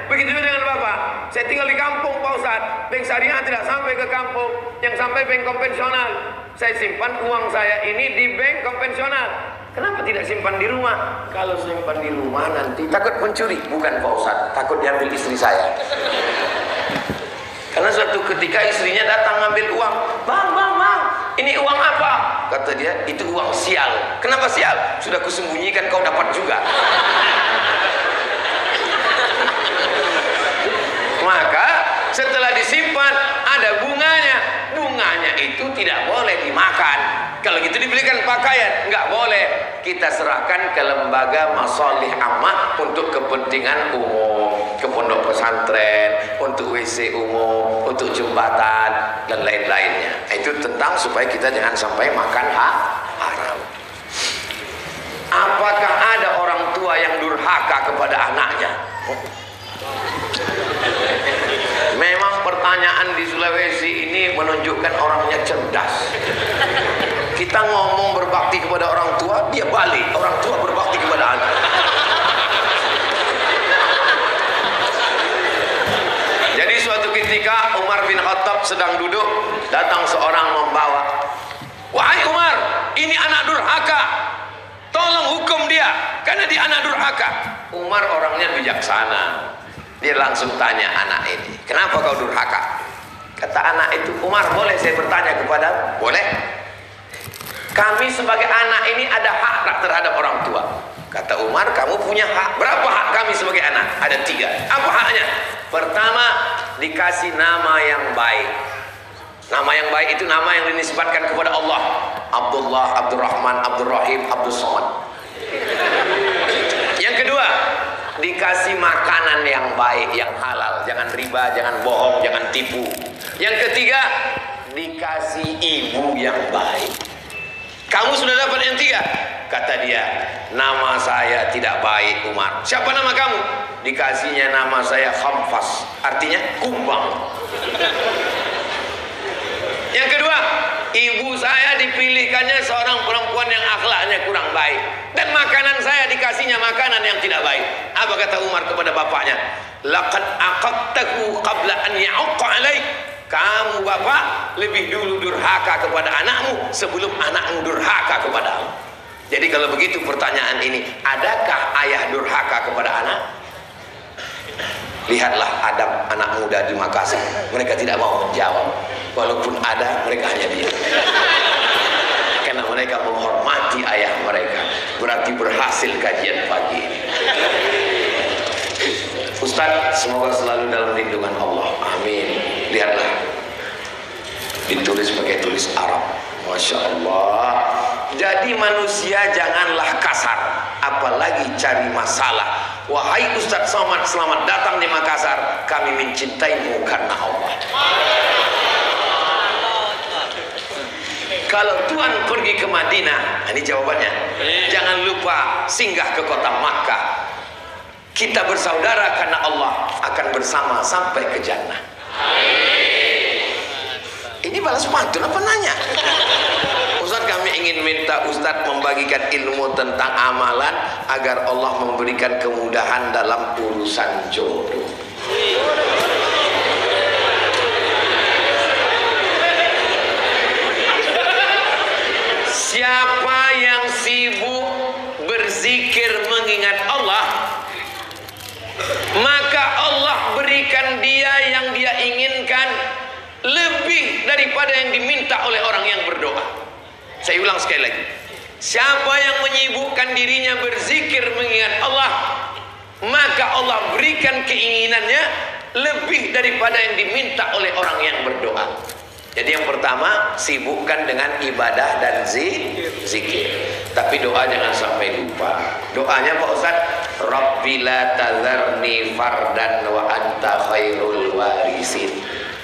Begitu juga dengan Bapak. Saya tinggal di kampung Pak Ustadz. Bank syariah tidak sampai ke kampung, yang sampai bank konvensional. Saya simpan uang saya ini di bank konvensional. Kenapa tidak simpan di rumah? Kalau simpan di rumah nanti takut pencuri. Bukan Pak Ustadz, takut diambil istri saya. Karena suatu ketika istrinya datang ngambil uang. Bang, ini uang apa? Kata dia, itu uang sial. Kenapa sial? Sudah kusembunyikan, kau dapat juga. Maka setelah disimpan ada bunganya. Bunganya itu tidak boleh dimakan. Kalau gitu dibelikan pakaian, nggak boleh. Kita serahkan ke lembaga masalih ammah untuk kepentingan umum, ke pondok pesantren, untuk WC umum, untuk jembatan dan lain-lainnya. Itu tentang supaya kita jangan sampai makan haram. Apakah ada orang tua yang durhaka kepada anaknya? Memang pertanyaan di Sulawesi ini menunjukkan orangnya cerdas. Kita ngomong berbakti kepada orang tua, dia balik. Orang tua berbakti kepada anak. Jadi suatu ketika Umar bin Khattab sedang duduk, datang seorang membawa, "Wahai Umar, ini anak durhaka. Tolong hukum dia, karena dia anak durhaka." Umar orangnya bijaksana. Dia langsung tanya anak ini, "Kenapa kau durhaka?" Kata anak itu, "Umar, boleh saya bertanya kepada?" "Boleh." "Kami sebagai anak ini ada hak tak terhadap orang tua?" Kata Umar, "Kamu punya hak. Berapa hak kami sebagai anak?" "Ada 3. Apa haknya?" "Pertama, dikasih nama yang baik." Nama yang baik itu nama yang dinisbatkan kepada Allah. Abdullah, Abdurrahman, Abdurrahim, Abdul Somad. Yang kedua, dikasih makanan yang baik, yang halal. Jangan riba, jangan bohong, jangan tipu. Yang ketiga, dikasih ibu yang baik. "Kamu sudah dapat yang 3? Kata dia, "Nama saya tidak baik, Umar." "Siapa nama kamu?" Dikasihnya nama saya Khamfas, artinya kumbang. Yang kedua, ibu saya dipilihkannya seorang perempuan yang akhlaknya kurang baik, dan makanan saya dikasihnya makanan yang tidak baik. Apa kata Umar kepada bapaknya? "Laqad aqadtahu qabla an ya'uqqa alaik." Kamu bapak lebih dulu durhaka kepada anakmu sebelum anakmu durhaka kepadamu. Jadi kalau begitu pertanyaan ini, adakah ayah durhaka kepada anak? Lihatlah Adam, anak muda di Makassar. Mereka tidak mau menjawab. Walaupun ada, mereka hanya diam. Karena mereka menghormati ayah mereka. Berarti berhasil kajian pagi ini. Ustaz, semoga selalu dalam lindungan Allah. Amin. Lihatlah, ditulis pakai tulis Arab. Masya Allah. Jadi manusia janganlah kasar, apalagi cari masalah. Wahai Ustaz Somad, selamat datang di Makassar. Kami mencintaimu karena Allah. Kalau Tuhan pergi ke Madinah, ini jawabannya. Jangan lupa singgah ke kota Makkah. Kita bersaudara karena Allah, akan bersama sampai ke jannah. Ini balas pantun apa nanya? Ustaz, kami ingin minta Ustaz membagikan ilmu tentang amalan agar Allah memberikan kemudahan dalam urusan jodoh. Siapa yang sibuk berzikir mengingat Allah, maka Allah berikan dia yang dia inginkan lebih daripada yang diminta oleh orang yang berdoa. Saya ulang sekali lagi. Siapa yang menyibukkan dirinya berzikir mengingat Allah, maka Allah berikan keinginannya lebih daripada yang diminta oleh orang yang berdoa. Jadi yang pertama, sibukkan dengan ibadah dan zikir. Tapi doa jangan sampai lupa. Doanya Pak Ustaz, Rabbi la tazarni fardan wa anta khairul warisin.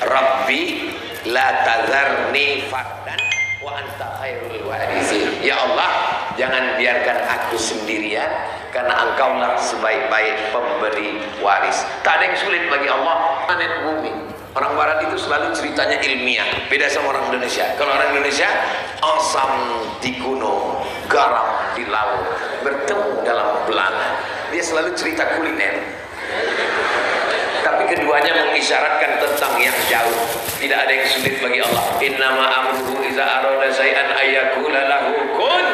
Rabbi la tazarni fardan wa anta khairul warisin. Ya Allah, jangan biarkan aku sendirian, karena engkaulah sebaik-baik pemberi waris. Tak ada yang sulit bagi Allah. Planet bumi, orang barat itu selalu ceritanya ilmiah, beda sama orang Indonesia. Kalau orang Indonesia, asam di gunung, garam di laut, bertemu dalam belanga. Dia selalu cerita kuliner. mengisyaratkan tentang yang jauh. Tidak ada yang sulit bagi Allah. Innama amruhu iza arada syai'an ayyakula lahu kun.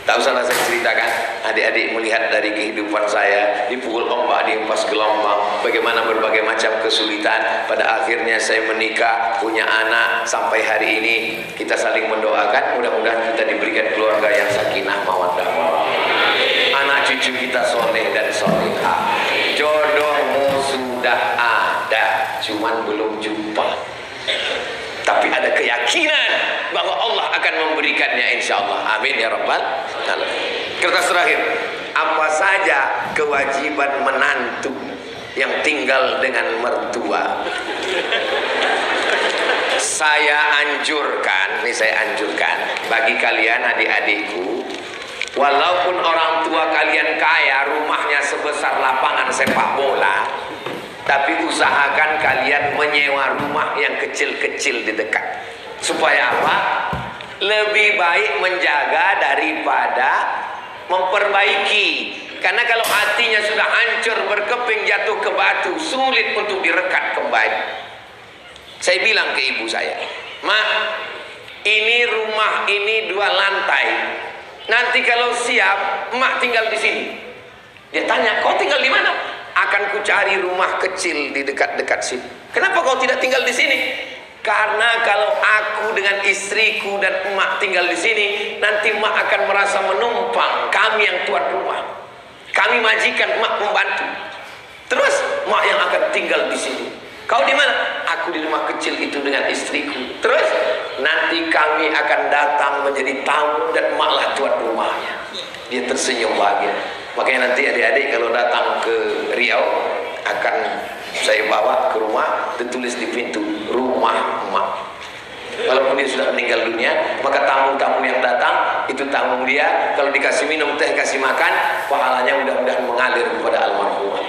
Tak usahlah saya ceritakan. Adik-adik melihat dari kehidupan saya, dipukul ombak, dihempas gelombang, bagaimana berbagai macam kesulitan. Pada akhirnya saya menikah, punya anak. Sampai hari ini kita saling mendoakan, mudah-mudahan kita diberikan keluarga yang sakinah mawaddah warahmah. Anak cucu kita soleh dan solehah. Jodohmu sudah ada, cuman belum jumpa. Tapi ada keyakinan bahwa Allah akan memberikannya, insya Allah. Amin ya rabbal alamin. Kertas terakhir. Apa saja kewajiban menantu yang tinggal dengan mertua? Saya anjurkan bagi kalian adik-adikku, walaupun orang tua kalian kaya, rumahnya sebesar lapangan sepak bola, tapi usahakan kalian menyewa rumah yang kecil-kecil di dekat. Supaya apa? Lebih baik menjaga daripada memperbaiki. Karena kalau hatinya sudah hancur, berkeping, jatuh ke batu, sulit untuk direkat kembali. Saya bilang ke ibu saya, "Ma, ini rumah ini 2 lantai. Nanti kalau siap, Mak tinggal di sini." Dia tanya, "Kau tinggal di mana?" "Akan ku cari rumah kecil di dekat-dekat sini." "Kenapa kau tidak tinggal di sini?" "Karena kalau aku dengan istriku dan emak tinggal di sini, nanti emak akan merasa menumpang. Kami yang tuan rumah. Kami majikan, emak pembantu. Terus emak yang akan tinggal di sini. Kau di mana?" "Aku di rumah kecil itu dengan istriku." "Terus nanti kami akan datang menjadi tamu dan emaklah tuan rumahnya." Dia tersenyum bahagia. Makanya nanti adik-adik kalau datang ke Riau, akan saya bawa ke rumah, tertulis di pintu, "Rumah emak." Walaupun dia sudah meninggal dunia, maka tamu-tamu yang datang itu tamu dia. Kalau dikasih minum teh, kasih makan, pahalanya mudah-mudahan mengalir kepada almarhumah.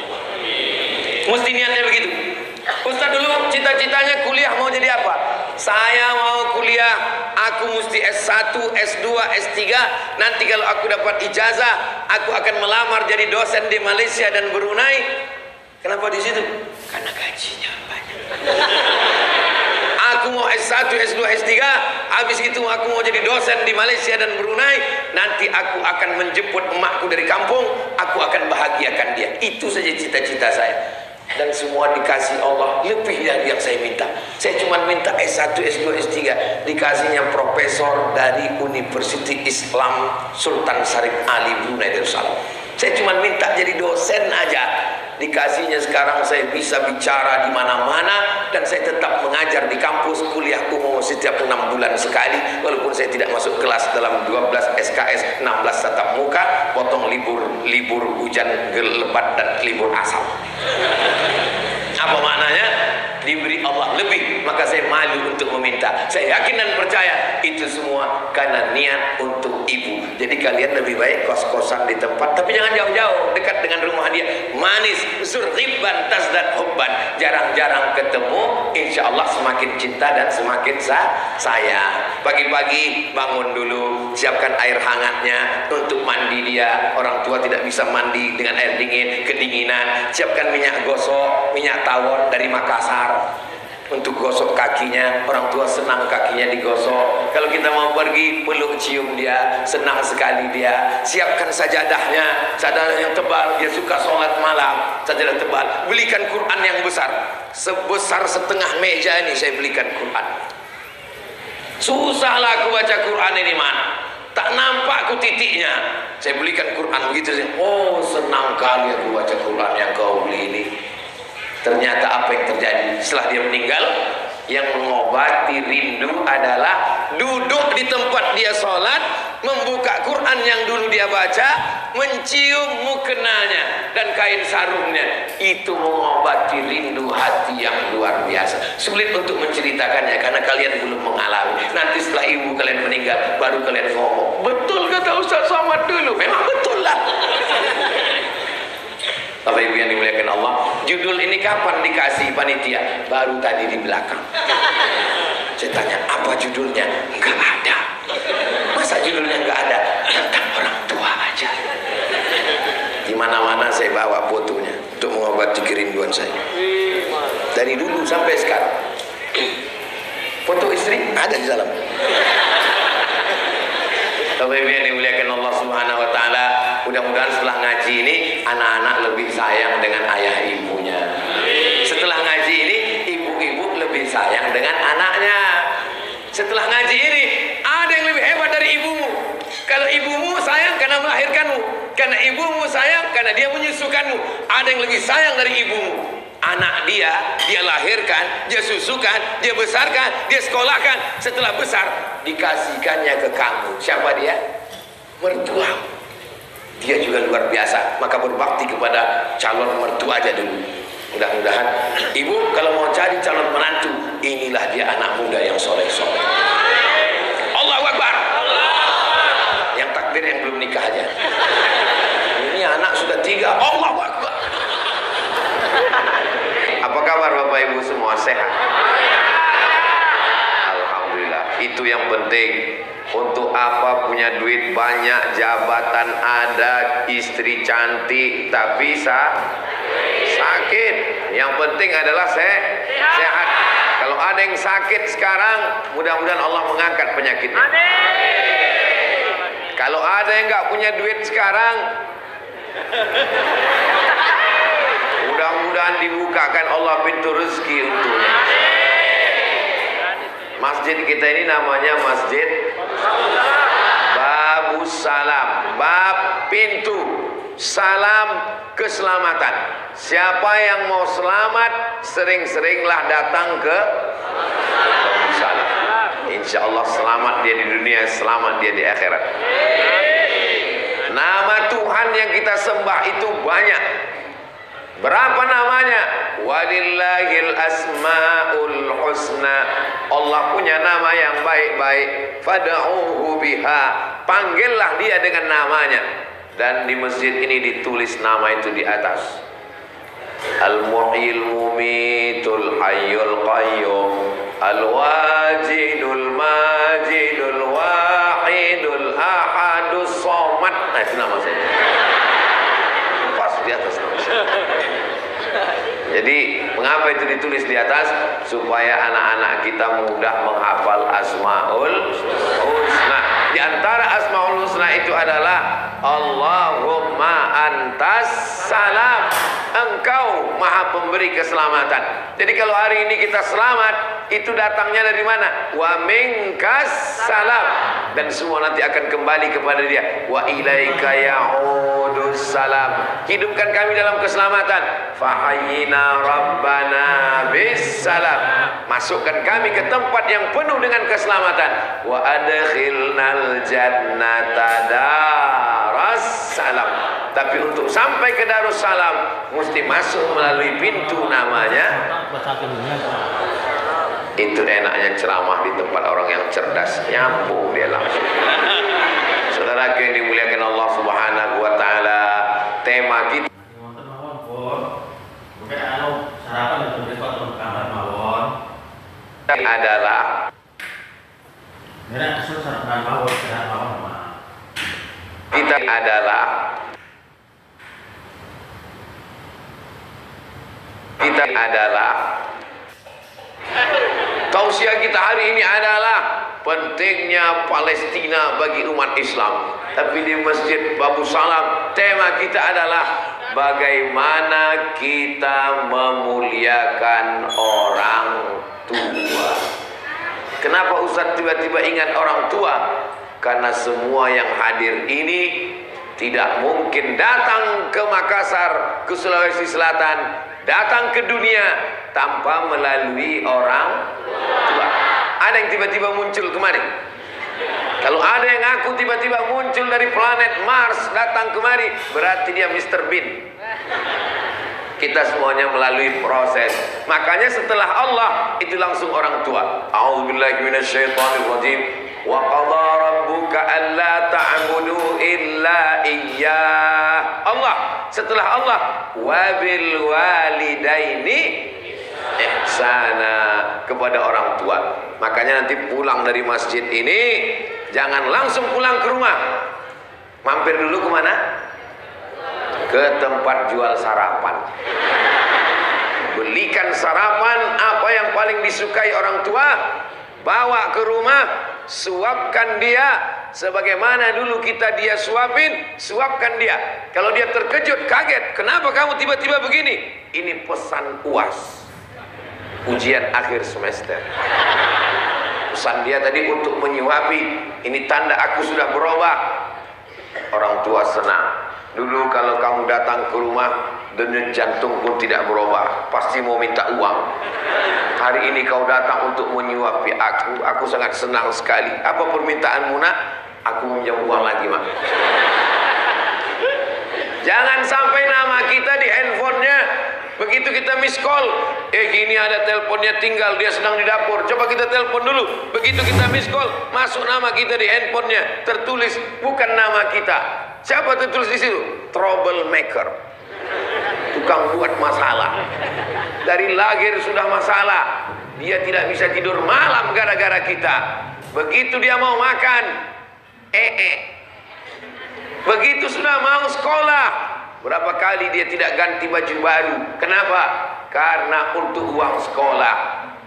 Mesti niatnya begitu. Ustaz dulu cita-citanya kuliah mau jadi apa? "Saya mau kuliah, aku mesti S1, S2, S3. Nanti kalau aku dapat ijazah, aku akan melamar jadi dosen di Malaysia dan Brunei." Kenapa di situ? Karena gajinya banyak. "Aku mau S1, S2, S3, habis itu aku mau jadi dosen di Malaysia dan Brunei. Nanti aku akan menjemput emakku dari kampung, aku akan bahagiakan dia." Itu saja cita-cita saya. Dan semua dikasih Allah lebih dari yang saya minta. Saya cuma minta S1, S2, S3, dikasihnya profesor dari University Islam Sultan Syarif Ali Brunei Darussalam. Saya cuma minta jadi dosen aja. Dikasihnya sekarang saya bisa bicara di mana-mana, dan saya tetap mengajar di kampus. Kuliahku mau setiap 6 bulan sekali, walaupun saya tidak masuk kelas dalam 12 SKS, 16 tatap muka, potong libur hujan lebat dan libur asal. Apa maknanya? Diberi Allah lebih, maka saya malu untuk meminta. Saya yakin dan percaya itu semua karena niat untuk ibu. Jadi kalian lebih baik kos-kosan di tempat, tapi jangan jauh-jauh, dekat dengan rumah dia. Manis, zurriban tasdad hubban. Jarang-jarang ketemu, insya Allah semakin cinta dan semakin sayang. Pagi-pagi bangun dulu, siapkan air hangatnya untuk mandi dia. Orang tua tidak bisa mandi dengan air dingin, kedinginan. Siapkan minyak gosok, minyak tawon dari Makassar untuk gosok kakinya. Orang tua senang kakinya digosok. Kalau kita mau pergi, peluk cium dia, senang sekali dia. Siapkan sajadahnya, sajadah yang tebal, dia suka sholat malam, sajadah tebal. Belikan Quran yang besar, sebesar setengah meja ini saya belikan Quran. Susahlah aku baca Quran ini, mana tak nampak aku titiknya. Saya belikan Quran begitu saja. Oh, senang kali aku baca Quran yang kau beli ini. Ternyata apa yang terjadi setelah dia meninggal? Yang mengobati rindu adalah duduk di tempat dia sholat, membuka Quran yang dulu dia baca, mencium mukenanya dan kain sarungnya. Itu mengobati rindu hati yang luar biasa. Sulit untuk menceritakannya karena kalian belum mengalami. Nanti setelah ibu kalian meninggal, baru kalian ngomong, "Betul kata Ustaz Somad dulu." Memang betul lah. Bapak Ibu yang dimuliakan Allah, judul ini kapan dikasih panitia? Baru tadi di belakang. Saya tanya, apa judulnya? Enggak ada. Masa judulnya enggak ada? Tentang orang tua aja. Di Kemana-mana saya bawa fotonya untuk mengobati kerinduan saya. Dari dulu sampai sekarang. Foto istri ada di dalam. Bapak Ibu yang dimuliakan Allah Subhanahu wa taala, mudah-mudahan setelah ngaji ini anak-anak lebih sayang dengan ayah ibunya. Setelah ngaji ini ibu-ibu lebih sayang dengan anaknya. Setelah ngaji ini ada yang lebih hebat dari ibumu. Kalau ibumu sayang karena melahirkanmu, karena ibumu sayang karena dia menyusukanmu. Ada yang lebih sayang dari ibumu. Anak dia lahirkan, dia susukan, dia besarkan, dia sekolahkan. Setelah besar, dikasihkannya ke kamu. Siapa dia? Mertua. Dia juga luar biasa. Maka berbakti kepada calon mertua aja dulu. Mudah-mudahan ibu kalau mau cari calon menantu, inilah dia anak muda yang soleh-soleh. Allahu Akbar. Yang takbir yang belum nikah aja. Ini anak sudah 3. Allahu Akbar. Apa kabar Bapak Ibu semua, sehat? Alhamdulillah. Itu yang penting. Untuk apa punya duit banyak, jabatan ada, istri cantik, tapi sakit. Yang penting adalah sehat. Kalau ada yang sakit sekarang, mudah-mudahan Allah mengangkat penyakitnya. Kalau ada yang nggak punya duit sekarang, mudah-mudahan dibukakan Allah pintu rezeki untuknya. Masjid kita ini namanya Masjid Babus Salam. Bab pintu, salam keselamatan. Siapa yang mau selamat, sering-seringlah datang ke Babus Salam. Insya Allah selamat dia di dunia, selamat dia di akhirat. Nama Tuhan yang kita sembah itu banyak. Berapa namanya? Walillahil asmaul husna. Allah punya nama yang baik-baik. Fad'uhu biha. Panggillah dia dengan namanya. Dan di masjid ini ditulis nama itu di atas. Al-Muhyil Mumitul Hayyul Qayyum, Al-Wajidul Majidul Wahidul Ahadus Somad. Nah itu nama saya. Pas di atas nama saya. Jadi mengapa itu ditulis di atas? Supaya anak-anak kita mudah menghafal Asmaul Husna. Di antara Asmaul Husna itu adalah Allahumma antas salam. Engkau maha pemberi keselamatan. Jadi kalau hari ini kita selamat, itu datangnya dari mana? Wa minkas salam. Dan semua nanti akan kembali kepada dia. Wa ilaika ya'udus salam. Hidupkan kami dalam keselamatan. Fahayyina rabbana bis salam. Masukkan kami ke tempat yang penuh dengan keselamatan. Wa adkhilnal jannata daras salam. Tapi untuk sampai ke Darussalam mesti masuk melalui pintu namanya. Itu enaknya ceramah di tempat orang yang cerdas, nyambung dia langsung. Saudara yang dimuliakan Allah Subhanahu wa taala, tema kita adalah tausiah kita hari ini adalah pentingnya Palestina bagi umat Islam. Tapi di Masjid Babus Salam tema kita adalah bagaimana kita memuliakan orang tua. Kenapa Ustaz tiba-tiba ingat orang tua? Karena semua yang hadir ini tidak mungkin datang ke Makassar, ke Sulawesi Selatan, datang ke dunia tanpa melalui orang tua. Ada yang tiba-tiba muncul kemari. Kalau ada yang aku tiba-tiba muncul dari planet Mars datang kemari, berarti dia Mr. Bean. Kita semuanya melalui proses. Makanya setelah Allah itu langsung orang tua. A'udzubillahi minasyaitonirrajim. Wa qadha rabbuka alla ta'budu illa iyyah. Allah, setelah Allah, wabil walidaini ihsana, kepada orang tua. Makanya nanti pulang dari masjid ini jangan langsung pulang ke rumah. Mampir dulu kemana? Ke ke tempat jual sarapan. Belikan sarapan apa yang paling disukai orang tua, bawa ke rumah, suapkan dia sebagaimana dulu kita dia suapin, suapkan dia. Kalau dia terkejut, kaget, kenapa kamu tiba-tiba begini? Ini pesan UAS, ujian akhir semester. Pesan dia tadi untuk menyuapi, ini tanda aku sudah berubah. Orang tua senang. Dulu kalau kamu datang ke rumah, denyut jantung pun tidak berubah, pasti mau minta uang. Hari ini kau datang untuk menyuapi aku sangat senang sekali. Apa permintaanmu nak? Aku meminjam uang lagi mak. Jangan sampai nama kita di handphonenya, begitu kita miss call, gini ada teleponnya tinggal, dia sedang di dapur, coba kita telepon dulu. Begitu kita miss call, masuk nama kita di handphonenya, tertulis bukan nama kita. Siapa tertulis di situ? Troublemaker, tukang buat masalah. Dari lahir sudah masalah, dia tidak bisa tidur malam gara-gara kita. Begitu dia mau makan, begitu sudah mau sekolah, berapa kali dia tidak ganti baju baru. Kenapa? Karena untuk uang sekolah.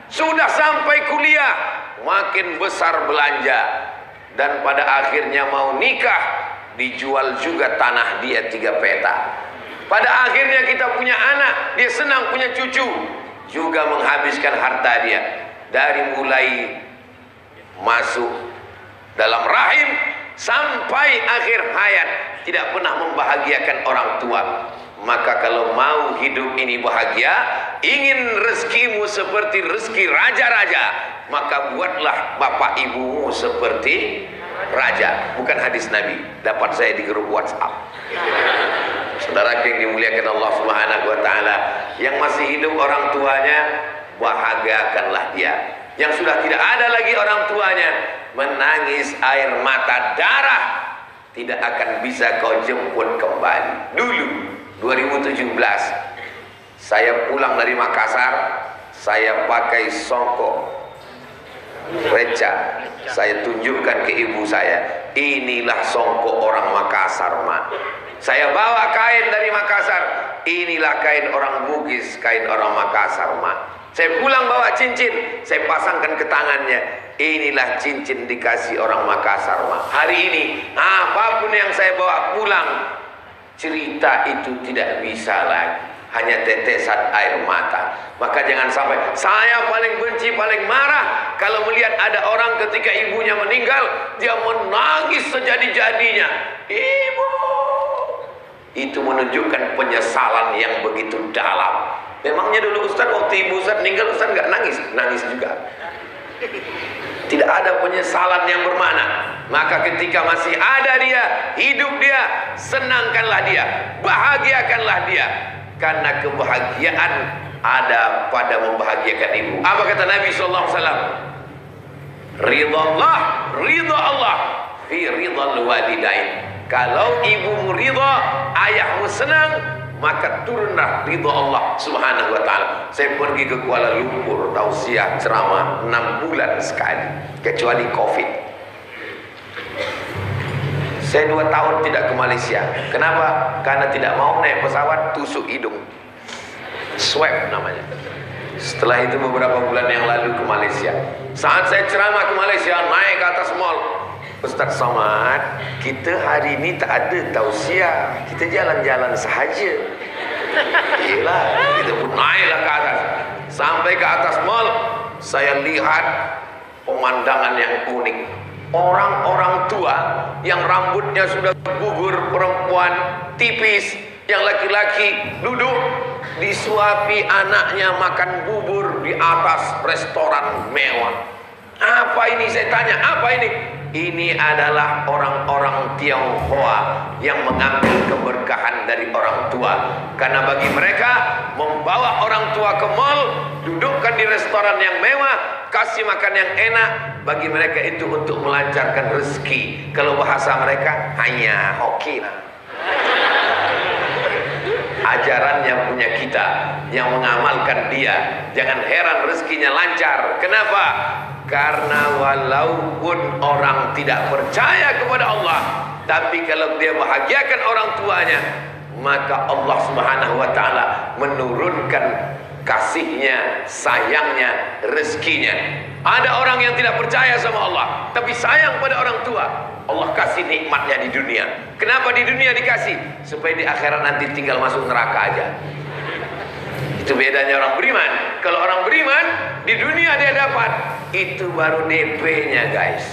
Sudah sampai kuliah, makin besar belanja, dan pada akhirnya mau nikah, dijual juga tanah dia 3 peta. Pada akhirnya kita punya anak, dia senang punya cucu, juga menghabiskan harta dia. Dari mulai masuk dalam rahim sampai akhir hayat, tidak pernah membahagiakan orang tua. Maka kalau mau hidup ini bahagia, ingin rezekimu seperti rezeki raja-raja, maka buatlah bapak ibumu seperti raja. Bukan hadis Nabi, dapat saya di grup WhatsApp. Saudara yang dimuliakan Allah Subhanahu wa taala, yang masih hidup orang tuanya, bahagiakanlah dia. Yang sudah tidak ada lagi orang tuanya, menangis air mata darah, tidak akan bisa kau jemput kembali. Dulu 2017 saya pulang dari Makassar, saya pakai songkok reca, saya tunjukkan ke ibu saya, inilah songkok orang Makassar mak. Saya bawa kain dari Makassar, inilah kain orang Bugis, kain orang Makassar mak. Saya pulang bawa cincin, saya pasangkan ke tangannya, inilah cincin dikasih orang Makassar mak. Hari ini apapun yang saya bawa pulang, cerita itu tidak bisa lagi, hanya tetesan air mata. Maka jangan sampai, saya paling benci, paling marah kalau melihat ada orang ketika ibunya meninggal, dia menangis sejadi-jadinya. Ibu, itu menunjukkan penyesalan yang begitu dalam. Memangnya dulu Ustaz waktu ibu Ustaz meninggal, Ustaz nggak nangis? Nangis juga. Tidak ada penyesalan yang bermakna. Maka ketika masih ada dia, hidup dia, senangkanlah dia, bahagiakanlah dia. Karena kebahagiaan ada pada membahagiakan ibu. Apa kata Nabi SAW? Ridha Allah, ridha Allah fi ridhal walidain. Kalau ibumu ridha, ayahmu senang, maka turunlah ridha Allah Subhanahu wa taala. Saya pergi ke Kuala Lumpur tausiah ceramah 6 bulan sekali, kecuali Covid. Saya 2 tahun tidak ke Malaysia. Kenapa? Karena tidak mau naik pesawat, tusuk hidung, swab namanya. Setelah itu beberapa bulan yang lalu ke Malaysia. Saat saya ceramah ke Malaysia, naik ke atas mall, Ustaz Somad, kita hari ini tak ada tausiah, kita jalan-jalan sahaja. Yelah, kita pun naiklah ke atas. Sampai ke atas mall, saya lihat pemandangan yang unik. Orang-orang tua yang rambutnya sudah gugur, perempuan tipis, yang laki-laki duduk disuapi anaknya makan bubur di atas restoran mewah. Apa ini, saya tanya, apa ini? Ini adalah orang-orang Tionghoa yang mengambil keberkahan dari orang tua. Karena bagi mereka, membawa orang tua ke mall, dudukkan di restoran yang mewah, kasih makan yang enak, bagi mereka itu untuk melancarkan rezeki. Kalau bahasa mereka, hanya hoki lah. Ajarannya punya kita, yang mengamalkan dia. Jangan heran rezekinya lancar. Kenapa? Karena walaupun orang tidak percaya kepada Allah, tapi kalau dia bahagiakan orang tuanya, maka Allah Subhanahu wa taala menurunkan kasihnya, sayangnya, rezekinya. Ada orang yang tidak percaya sama Allah, tapi sayang pada orang tua. Allah kasih nikmatnya di dunia. Kenapa di dunia dikasih? Supaya di akhirat nanti tinggal masuk neraka aja. Itu bedanya orang beriman. Kalau orang beriman, di dunia dia dapat, itu baru DP-nya guys.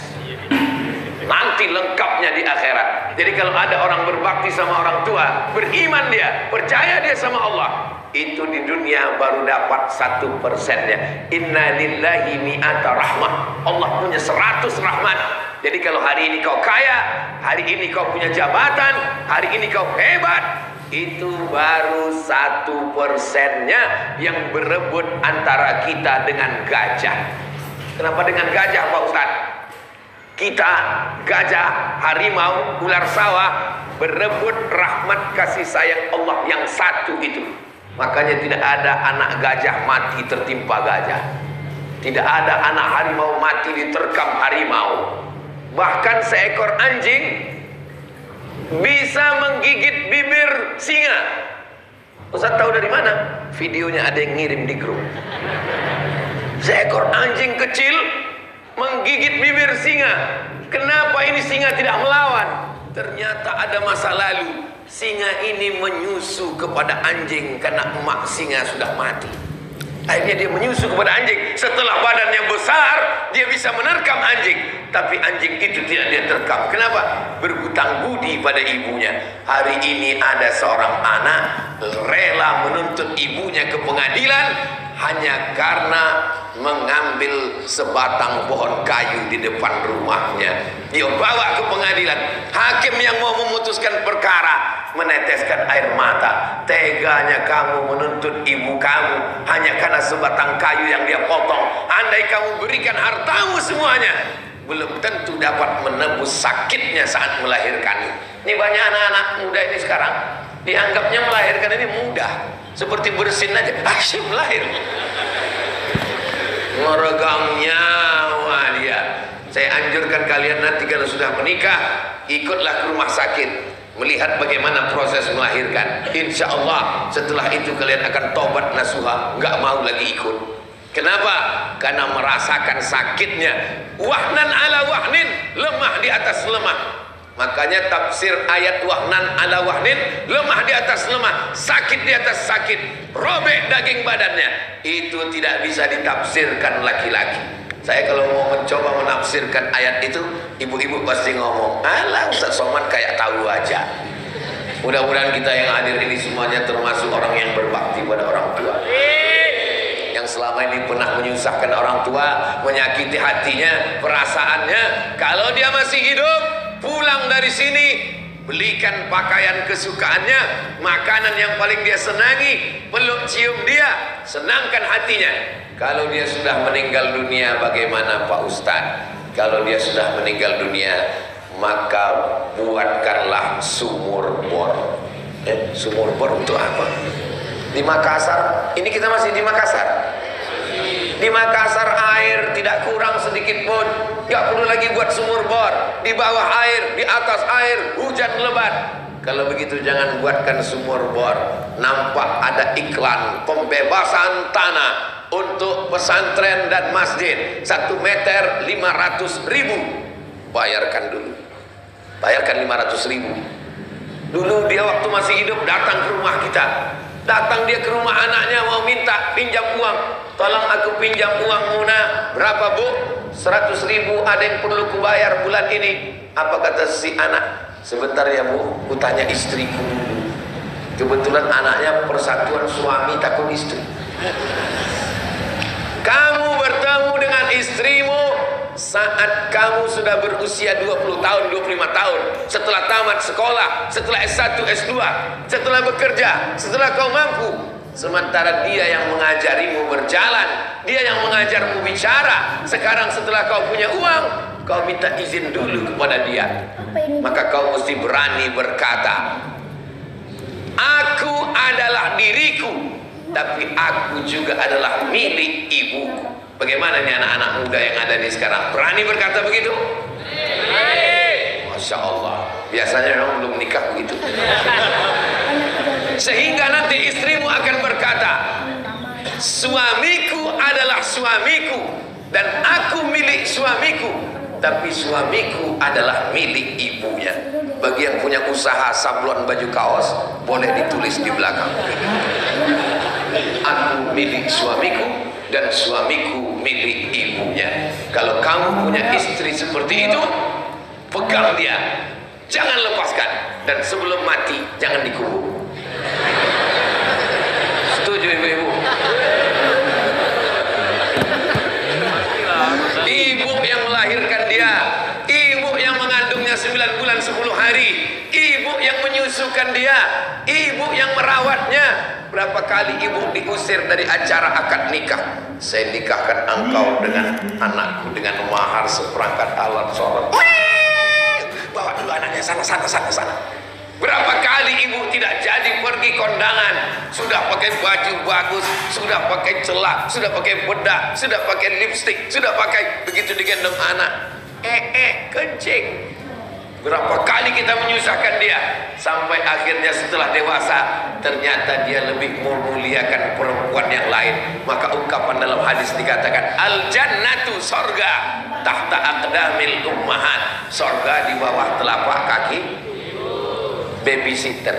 Nanti lengkapnya di akhirat. Jadi kalau ada orang berbakti sama orang tua, beriman dia, percaya dia sama Allah, itu di dunia baru dapat 1%-nya. Inna lillahi mi'ata rahmah. Allah punya 100 rahmat. Jadi kalau hari ini kau kaya, hari ini kau punya jabatan, hari ini kau hebat, itu baru 1%-nya yang berebut antara kita dengan gajah. Kenapa dengan gajah Pak Ustadz? Kita, gajah, harimau, ular sawah berebut rahmat kasih sayang Allah yang satu itu. Makanya tidak ada anak gajah mati tertimpa gajah. Tidak ada anak harimau mati diterkam harimau. Bahkan seekor anjing bisa menggigit bibir singa. Ustaz tahu dari mana? Videonya ada yang ngirim di grup. Seekor anjing kecil menggigit bibir singa. Kenapa ini singa tidak melawan? Ternyata ada masa lalu. Singa ini menyusu kepada anjing karena emak singa sudah mati. Akhirnya dia menyusu kepada anjing. Setelah badannya besar, dia bisa menerkam anjing. Tapi anjing itu tidak dia terkam. Kenapa? Berhutang budi pada ibunya. Hari ini ada seorang anak rela menuntut ibunya ke pengadilan hanya karena mengambil sebatang pohon kayu di depan rumahnya. Dia bawa ke pengadilan. Hakim yang mau memutuskan perkara meneteskan air mata. Teganya kamu menuntut ibu kamu hanya karena sebatang kayu yang dia potong. Andai kamu berikan hartamu semuanya, belum tentu dapat menebus sakitnya saat melahirkan. Ini banyak anak-anak muda ini sekarang dianggapnya melahirkan ini mudah, seperti bersin aja, asyik lahir. Meregang nyawa dia. Saya anjurkan kalian nanti kalau sudah menikah, ikutlah ke rumah sakit, melihat bagaimana proses melahirkan. Insya Allah setelah itu kalian akan tobat nasuha, nggak mau lagi ikut. Kenapa? Karena merasakan sakitnya. Wahnan ala wahnin, lemah di atas lemah. Makanya tafsir ayat wahnan ala wahnin, lemah di atas lemah, sakit di atas sakit, robek daging badannya. Itu tidak bisa ditafsirkan laki-laki. Saya kalau mau mencoba menafsirkan ayat itu, ibu-ibu pasti ngomong, alah Ustaz Somad kayak tahu aja. Mudah-mudahan kita yang hadir ini semuanya termasuk orang yang berbakti pada orang tua, yang selama ini pernah menyusahkan orang tua, menyakiti hatinya, perasaannya. Kalau dia masih hidup, pulang dari sini, belikan pakaian kesukaannya, makanan yang paling dia senangi, peluk cium dia, senangkan hatinya. Kalau dia sudah meninggal dunia, bagaimana Pak Ustadz? Kalau dia sudah meninggal dunia, maka buatkanlah sumur bor. Sumur bor untuk apa? Di Makassar, ini kita masih di Makassar. Di Makassar air tidak kurang sedikit pun, nggak perlu lagi buat sumur bor. Di bawah air, di atas air, hujan lebat. Kalau begitu jangan buatkan sumur bor. Nampak ada iklan pembebasan tanah untuk pesantren dan masjid, 1 meter 500.000. Bayarkan dulu, bayarkan 500.000. Dulu dia waktu masih hidup datang ke rumah kita. Datang dia ke rumah anaknya mau minta pinjam uang. Tolong aku pinjam uang Muna. Berapa bu? 100.000, ada yang perlu kubayar bulan ini. Apa kata si anak? Sebentar ya bu, ku tanya istriku dulu. Kebetulan anaknya persatuan suami takut istri. Kamu bertemu dengan istrimu saat kamu sudah berusia 20 tahun, 25 tahun, setelah tamat sekolah, setelah S1, S2, setelah bekerja, setelah kau mampu. Sementara dia yang mengajarimu berjalan, dia yang mengajarmu bicara. Sekarang setelah kau punya uang, kau minta izin dulu kepada dia. Maka kau mesti berani berkata, aku adalah diriku, tapi aku juga adalah milik ibuku. Bagaimana nih anak-anak muda yang ada di sekarang? Berani berkata begitu? Masya Allah. Biasanya memang belum nikah begitu. Sehingga nanti istrimu akan berkata, suamiku adalah suamiku dan aku milik suamiku, tapi suamiku adalah milik ibunya. Bagi yang punya usaha sablon baju kaos, boleh ditulis di belakang, aku milik suamiku dan suamiku milik ibunya. Kalau kamu punya istri seperti itu, pegang dia, jangan lepaskan, dan sebelum mati jangan dikubur. Setuju ibu-ibu? Ibu yang melahirkan dia, ibu yang mengandungnya 9 bulan 10 hari, ibu yang menyusukan dia, ibu yang merawatnya. Berapa kali ibu diusir dari acara akad nikah? Saya nikahkan engkau dengan anakku dengan mahar seperangkat alat sholat. Bawa dulu anaknya sana. Berapa kali ibu tidak jadi pergi kondangan, sudah pakai baju bagus, sudah pakai celak, sudah pakai bedak, sudah pakai lipstik, sudah pakai, begitu digendong anak, kencing. Berapa kali kita menyusahkan dia, sampai akhirnya setelah dewasa ternyata dia lebih memuliakan perempuan yang lain. Maka ungkapan dalam hadis dikatakan, al jannatu sorga tahta aqdamil ummahat, sorga di bawah telapak kaki babysitter.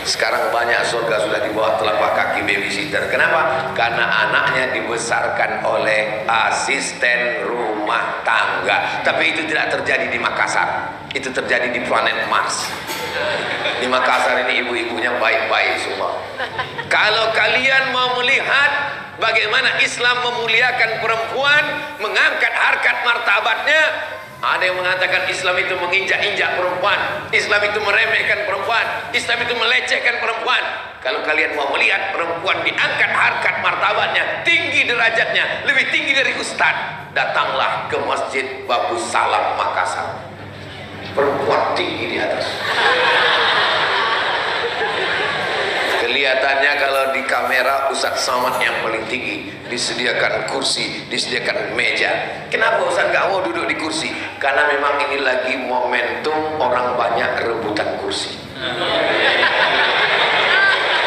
Sekarang banyak surga sudah di bawah telapak kaki babysitter. Kenapa? Karena anaknya dibesarkan oleh asisten rumah tangga. Tapi itu tidak terjadi di Makassar, itu terjadi di planet Mars. Di Makassar ini ibu-ibunya baik-baik semua. Kalau kalian mau melihat bagaimana Islam memuliakan perempuan, mengangkat harkat martabatnya, ada yang mengatakan Islam itu menginjak-injak perempuan, Islam itu meremehkan perempuan, Islam itu melecehkan perempuan. Kalau kalian mau melihat perempuan diangkat harkat martabatnya, tinggi derajatnya, lebih tinggi dari ustadz, datanglah ke Masjid Babu Salam Makassar. Perempuan tinggi di atas. Kelihatannya kalau di kamera Ustadz Somad yang paling tinggi, disediakan kursi, disediakan meja. Kenapa Ustadz gak mau duduk di kursi? Karena memang ini lagi momentum orang banyak rebutan kursi.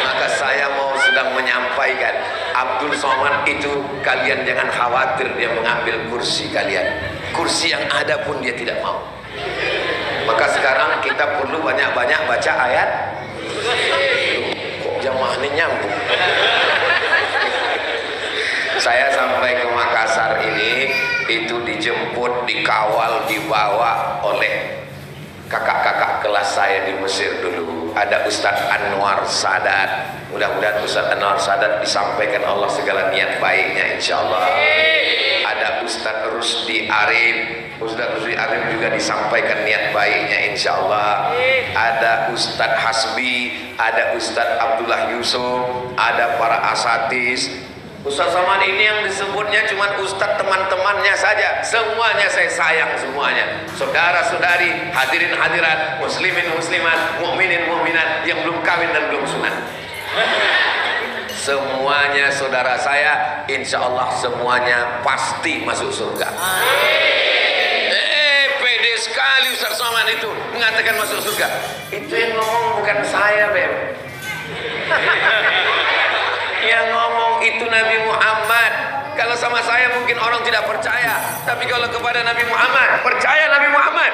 Maka saya mau sedang menyampaikan, Abdul Somad itu kalian jangan khawatir dia mengambil kursi kalian. Kursi yang ada pun dia tidak mau. Maka sekarang kita perlu banyak-banyak baca ayat. Jamaah ini nyambung. Saya sampai ke Makassar ini itu dijemput, dikawal, dibawa oleh kakak-kakak kelas saya di Mesir dulu. Ada Ustadz Anwar Sadat. Mudah-mudahan Ustadz Anwar Sadat disampaikan Allah segala niat baiknya, insya Allah. Ada Ustadz Rusdi Arif. Ustadz Rusdi Arif juga disampaikan niat baiknya, insya Allah. Ada Ustadz Hasbi, ada Ustadz Abdullah Yusuf, ada para asatis. Ustadz Somad ini yang disebutnya cuma Ustadz teman-temannya saja. Semuanya saya sayang semuanya. Saudara-saudari, hadirin hadirat, muslimin muslimat, mukminin mukminat yang belum kawin dan belum sunat. Semuanya saudara saya, insya Allah semuanya pasti masuk surga. Pede sekali Ustaz Somad itu mengatakan masuk surga. Itu yang ngomong bukan saya, Beb. Yang ngomong itu Nabi Muhammad. Kalau sama saya mungkin orang tidak percaya, tapi kalau kepada Nabi Muhammad, percaya Nabi Muhammad.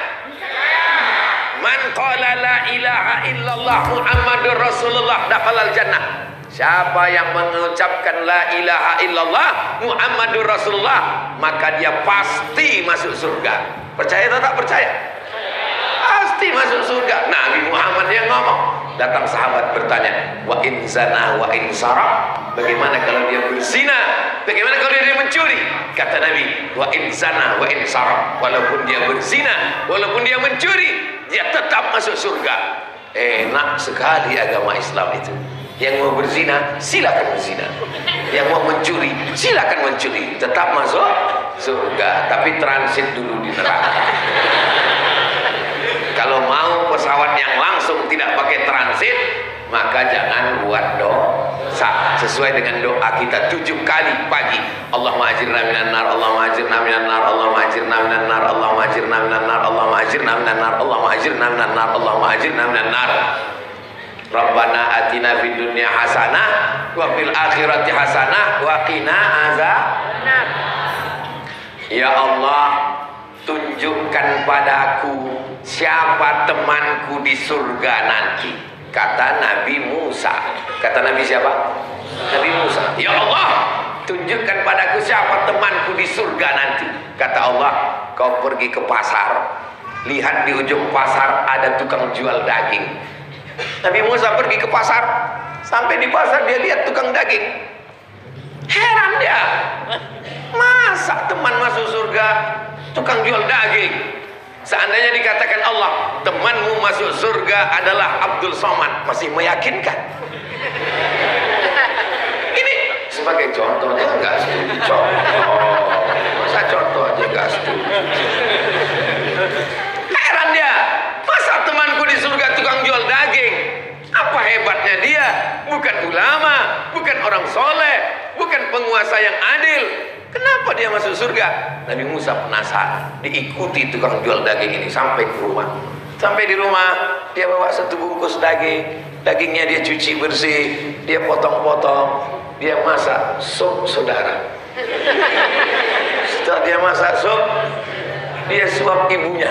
Man qala la ilaha illallah Muhammadur Rasulullah dakhalal jannah. Siapa yang mengucapkan la ilaha illallah Muhammadur Rasulullah, maka dia pasti masuk surga. Percaya atau tak percaya? Pasti masuk surga. Nabi Muhammad yang ngomong. Datang sahabat bertanya, wa in zana wa in saraq, bagaimana kalau dia berzina? Bagaimana kalau dia mencuri? Kata Nabi, wa in zana wa in saraq, walaupun dia berzina, walaupun dia mencuri, dia tetap masuk surga. Enak sekali agama Islam itu. Yang mau berzina, silakan berzina. Yang mau mencuri, silakan mencuri. Tetap masuk surga, tapi transit dulu di neraka. Kalau mau pesawat yang langsung tidak pakai transit, maka jangan buat dosa. Sesuai dengan doa kita 7 kali pagi. Allahumma ajirna minan nar, Allahumma ajirna minan nar, Allahumma ajirna minan nar, Allahumma ajirna minan nar, Allahumma ajirna minan nar, Allahumma ajirna minan nar, Allahumma ajirna minan nar. Rabbana atina fid dunya hasanah wa fil akhirati hasanah wa qina azabannar. Ya Allah, tunjukkan padaku siapa temanku di surga nanti. Kata Nabi Musa. Kata Nabi siapa? Nabi Musa. Ya Allah, tunjukkan padaku siapa temanku di surga nanti. Kata Allah, kau pergi ke pasar, lihat di ujung pasar ada tukang jual daging. Nabi Musa pergi ke pasar, sampai di pasar dia lihat tukang daging. Heran dia, masa teman masuk surga tukang jual daging? Seandainya dikatakan Allah, temanmu masuk surga adalah Abdul Somad, masih meyakinkan? Ini sebagai contohnya enggak setuju. Masa contoh aja enggak setuju. Heran dia, masa temanku di surga tukang jual daging? Apa hebatnya dia? Bukan ulama, bukan orang soleh, bukan penguasa yang adil. Kenapa dia masuk surga? Nabi Musa penasaran, diikuti tukang jual daging ini sampai ke rumah. Sampai di rumah, dia bawa satu bungkus daging. Dagingnya dia cuci bersih, dia potong-potong, dia masak sup, saudara. Setelah dia masak sup, dia suap ibunya.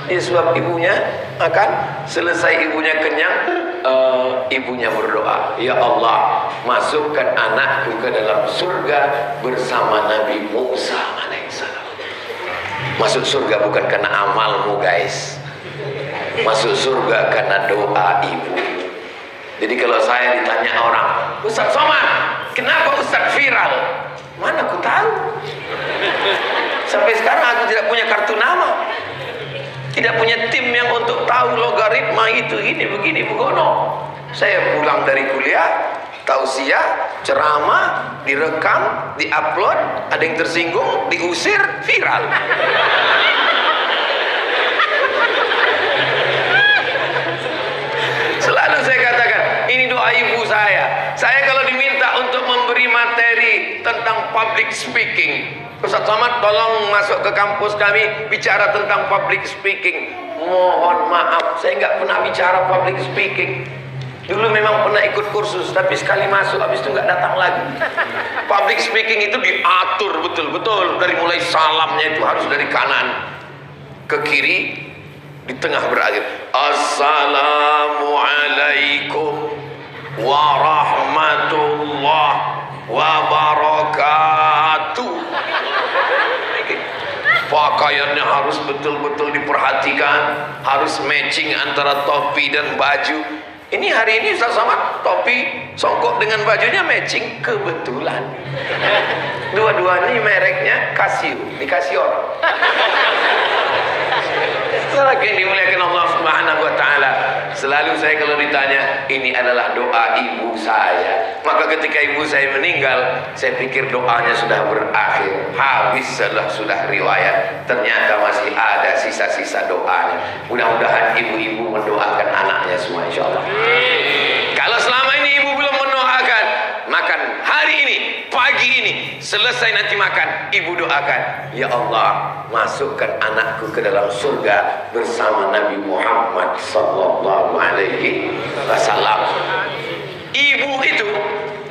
Dia suap ibunya, makan. Selesai ibunya kenyang, ibunya berdoa, ya Allah, masukkan anakku ke dalam surga bersama Nabi Musa alaihissalam. Masuk surga bukan karena amalmu guys, masuk surga karena doa ibu. Jadi kalau saya ditanya orang, Ustaz Somad, kenapa Ustaz viral? Mana aku tahu. Sampai sekarang aku tidak punya kartu nama, tidak punya tim yang untuk tahu logaritma itu, ini, begini, begono. Saya pulang dari kuliah, tausiah, ceramah, direkam, diupload, ada yang tersinggung, diusir, viral. Selalu saya katakan, ini doa ibu saya. Saya kalau diminta untuk memberi materi tentang public speaking, Ustaz Somad tolong masuk ke kampus kami bicara tentang public speaking. Mohon maaf, saya nggak pernah bicara public speaking. Dulu memang pernah ikut kursus, tapi sekali masuk habis itu nggak datang lagi. Public speaking itu diatur betul-betul, dari mulai salamnya itu harus dari kanan ke kiri, di tengah berakhir Assalamualaikum warahmatullahi wabarakatuh. Pakaiannya harus betul-betul diperhatikan, harus matching antara topi dan baju. Ini hari ini Ustaz Somad topi songkok dengan bajunya matching, kebetulan. Dua-duanya mereknya Casio, dikasih orang. Lagi yang dimuliakan Allah Subhanahu wa taala, selalu saya kalau ditanya, ini adalah doa ibu saya. Maka ketika ibu saya meninggal, saya pikir doanya sudah berakhir, habis sudah riwayat. Ternyata masih ada sisa-sisa doanya. Mudah-mudahan ibu-ibu mendoakan anaknya semua insyaallah. Kalau selama ini ibu belum mendoakan, makan hari ini, pagi ini, selesai nanti makan, ibu doakan, ya Allah, masukkan anakku ke dalam surga bersama Nabi Muhammad sallallahu alaihi wasallam. Ibu itu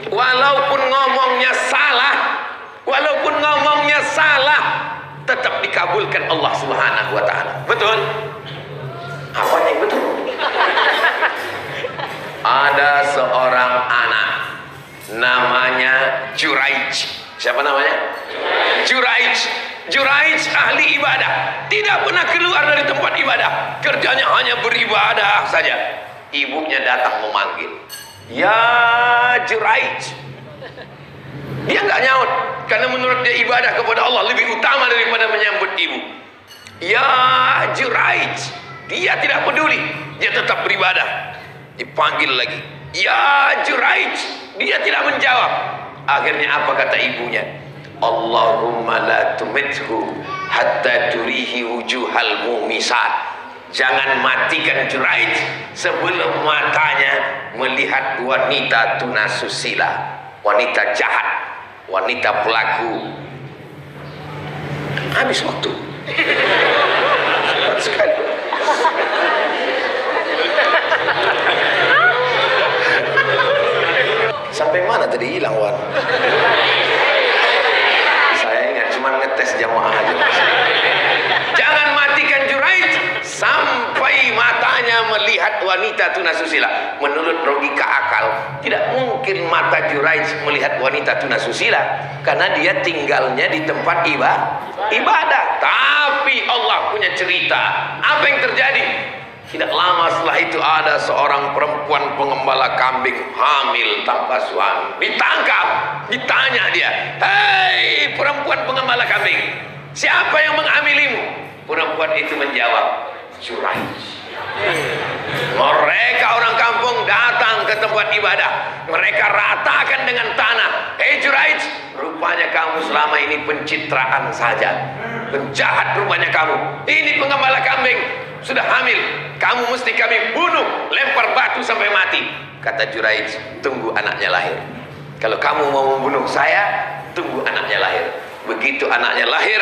walaupun ngomongnya salah, tetap dikabulkan Allah Subhanahu wa taala. Betul? Apa yang betul? Ada seorang anak namanya Juraij. Siapa namanya? Juraij. Juraij ahli ibadah, tidak pernah keluar dari tempat ibadah, kerjanya hanya beribadah saja. Ibunya datang memanggil, ya Juraij. Dia nggak nyaut, karena menurut dia ibadah kepada Allah lebih utama daripada menyambut ibu. Ya Juraij, dia tidak peduli, dia tetap beribadah. Dipanggil lagi, ya Juraij, dia tidak menjawab. Akhirnya apa kata ibunya? Allahumma la tumithu hatta turihi wujuhal mumisat. Jangan matikan Juraij sebelum matanya melihat wanita tunasusila, wanita jahat, wanita pelaku. Habis waktu. Cepat sekali. Sampai mana tadi hilang, Wan? Saya ingat cuma ngetes jamaah aja. Jangan matikan Juraij sampai matanya melihat wanita tunasusila. Menurut logika akal, tidak mungkin mata Juraij melihat wanita tunasusila karena dia tinggalnya di tempat ibadah. Tapi Allah punya cerita. Apa yang terjadi? Tidak lama setelah itu ada seorang perempuan pengembala kambing hamil tanpa suami. Ditangkap, ditanya dia, "Hei perempuan pengembala kambing, siapa yang menghamilimu?" Perempuan itu menjawab, "Juraij." Mereka orang kampung datang ke tempat ibadah. Mereka ratakan dengan tanah. "Hei Juraij, rupanya kamu selama ini pencitraan saja. Penjahat rupanya kamu. Ini pengembala kambing sudah hamil. Kamu mesti kami bunuh, lempar batu sampai mati." Kata Juraij, "Tunggu anaknya lahir. Kalau kamu mau membunuh saya, tunggu anaknya lahir." Begitu anaknya lahir,